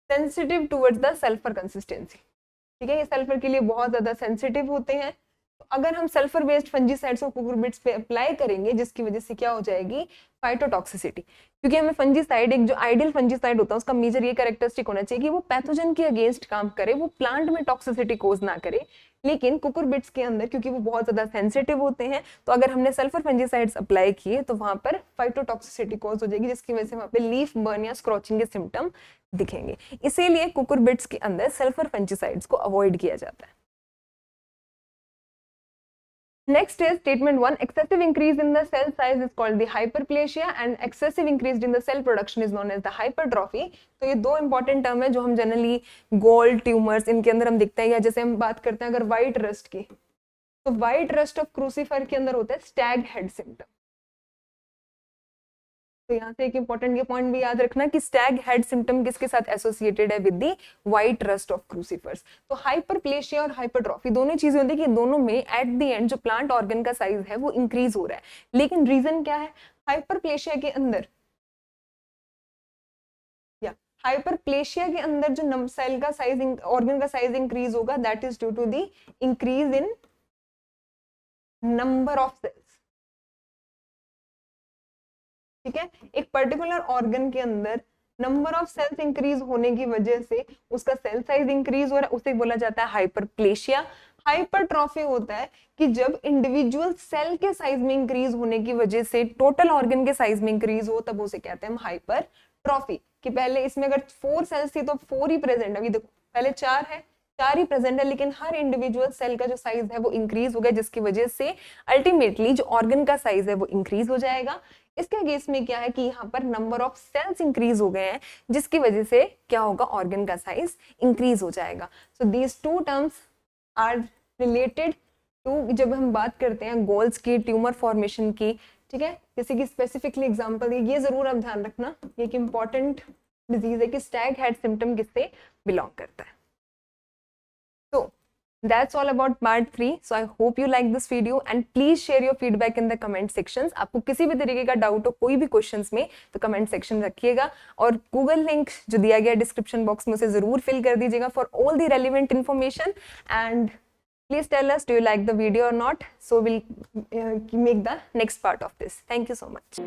sensitive towards the sulphur consistency, ठीक है, ये sulphur के लिए बहुत ज्यादा सेंसिटिव होते हैं। तो अगर हम सल्फर बेस्ड फंजीसाइड्स को कुकुरबिड्स पे अप्लाई करेंगे, जिसकी वजह से क्या हो जाएगी, फाइटोटॉक्सिसिटी, क्योंकि हमें फंजीसाइड, एक जो आइडियल फंजीसाइड होता है उसका मेजर ये कैरेक्टरिस्टिक होना चाहिए कि वो पैथोजन के अगेंस्ट काम करे, वो प्लांट में टॉक्सिसिटी कोज ना करे। लेकिन कुकुरबिड्स के अंदर क्योंकि वो बहुत ज्यादा सेंसिटिव होते हैं, तो अगर हमने सल्फर फंजीसाइड्स अप्लाई किए तो वहां पर फाइटोटॉक्सिसिटी कोज हो जाएगी, जिसकी वजह से वहां पे लीफ बर्न या स्क्रॉचिंग के सिम्टम दिखेंगे। इसीलिए कुकुरबिड्स के अंदर सल्फर फंजीसाइड्स को अवॉइड किया जाता है। Next is statement 1. Excessive increase in the cell size is called the hyperplasia and excessive increase in the cell production is known as the hypertrophy. तो ये दो इंपॉर्टेंट टर्म है जो हम जनरली गोल्ड ट्यूमर्स इनके अंदर हम दिखते हैं, या जैसे हम बात करते हैं अगर व्हाइट रस्ट की, तो व्हाइट रस्ट ऑफ क्रूसीफर के अंदर होता है स्टैग हेड सिम्टम। तो यहाँ से एक इंपॉर्टेंट ये पॉइंट भी याद रखना कि स्टैग हेड सिम्टम किसके साथ एसोसिएटेड है, with the white rust of crucifers. तो हाइपरप्लेशिया और हाइपरट्रॉफी दोनों चीजें होती है कि दोनों में एट द एंड जो प्लांट ऑर्गन का साइज है वो इंक्रीज हो रहा है। लेकिन रीजन क्या है, हाइपरप्लेशिया के अंदर या हाइपरप्लेशिया के अंदर जो सेल का साइज, ऑर्गन का साइज इंक्रीज होगा, that is due to the increase in number of cells, ठीक है। एक पर्टिकुलर ऑर्गन के अंदर नंबर ऑफ सेल्स इंक्रीज होने की वजह से उसका सेल साइज इंक्रीज हो रहा है, उसे बोला जाता है हाइपरप्लेशिया। हाइपरट्रॉफी होता है कि जब इंडिविजुअल सेल के साइज में इंक्रीज होने की वजह से टोटल ऑर्गन के साइज में इंक्रीज हो, तब उसे कहते हैं हम हाइपरट्रॉफी। कि पहले इसमें अगर 4 सेल्स थी तो 4 ही प्रेजेंट, अभी देखो पहले 4 है, 4 ही प्रेजेंट है, लेकिन हर इंडिविजुअल सेल का जो साइज है वो इंक्रीज हो गया, जिसकी वजह से अल्टीमेटली जो ऑर्गन का साइज है वो इंक्रीज हो जाएगा। इसके केस में क्या है कि यहाँ पर नंबर ऑफ सेल्स इंक्रीज हो गए हैं, जिसकी वजह से क्या होगा, ऑर्गन का साइज इंक्रीज हो जाएगा। So these two terms are related to, जब हम बात करते हैं गोल्स की, ट्यूमर फॉर्मेशन की, ठीक है। जैसे कि स्पेसिफिकली एग्जांपल ये जरूर आप ध्यान रखना, ये एक इंपॉर्टेंट डिजीज है कि स्टैग हेड सिम्टम किससे बिलोंग करता है। तो that's all about part 3. So I hope you like this video and please share your feedback in the comment sections. आपको किसी भी तरीके का डाउट हो कोई भी क्वेश्चंस में तो कमेंट सेक्शन रखिएगा, और गूगल लिंक जो दिया गया डिस्क्रिप्शन बॉक्स में उसे जरूर फिल कर दीजिएगा for all the relevant information. And please tell us, do you like the video और not, so we'll make the next part of this. Thank you so much.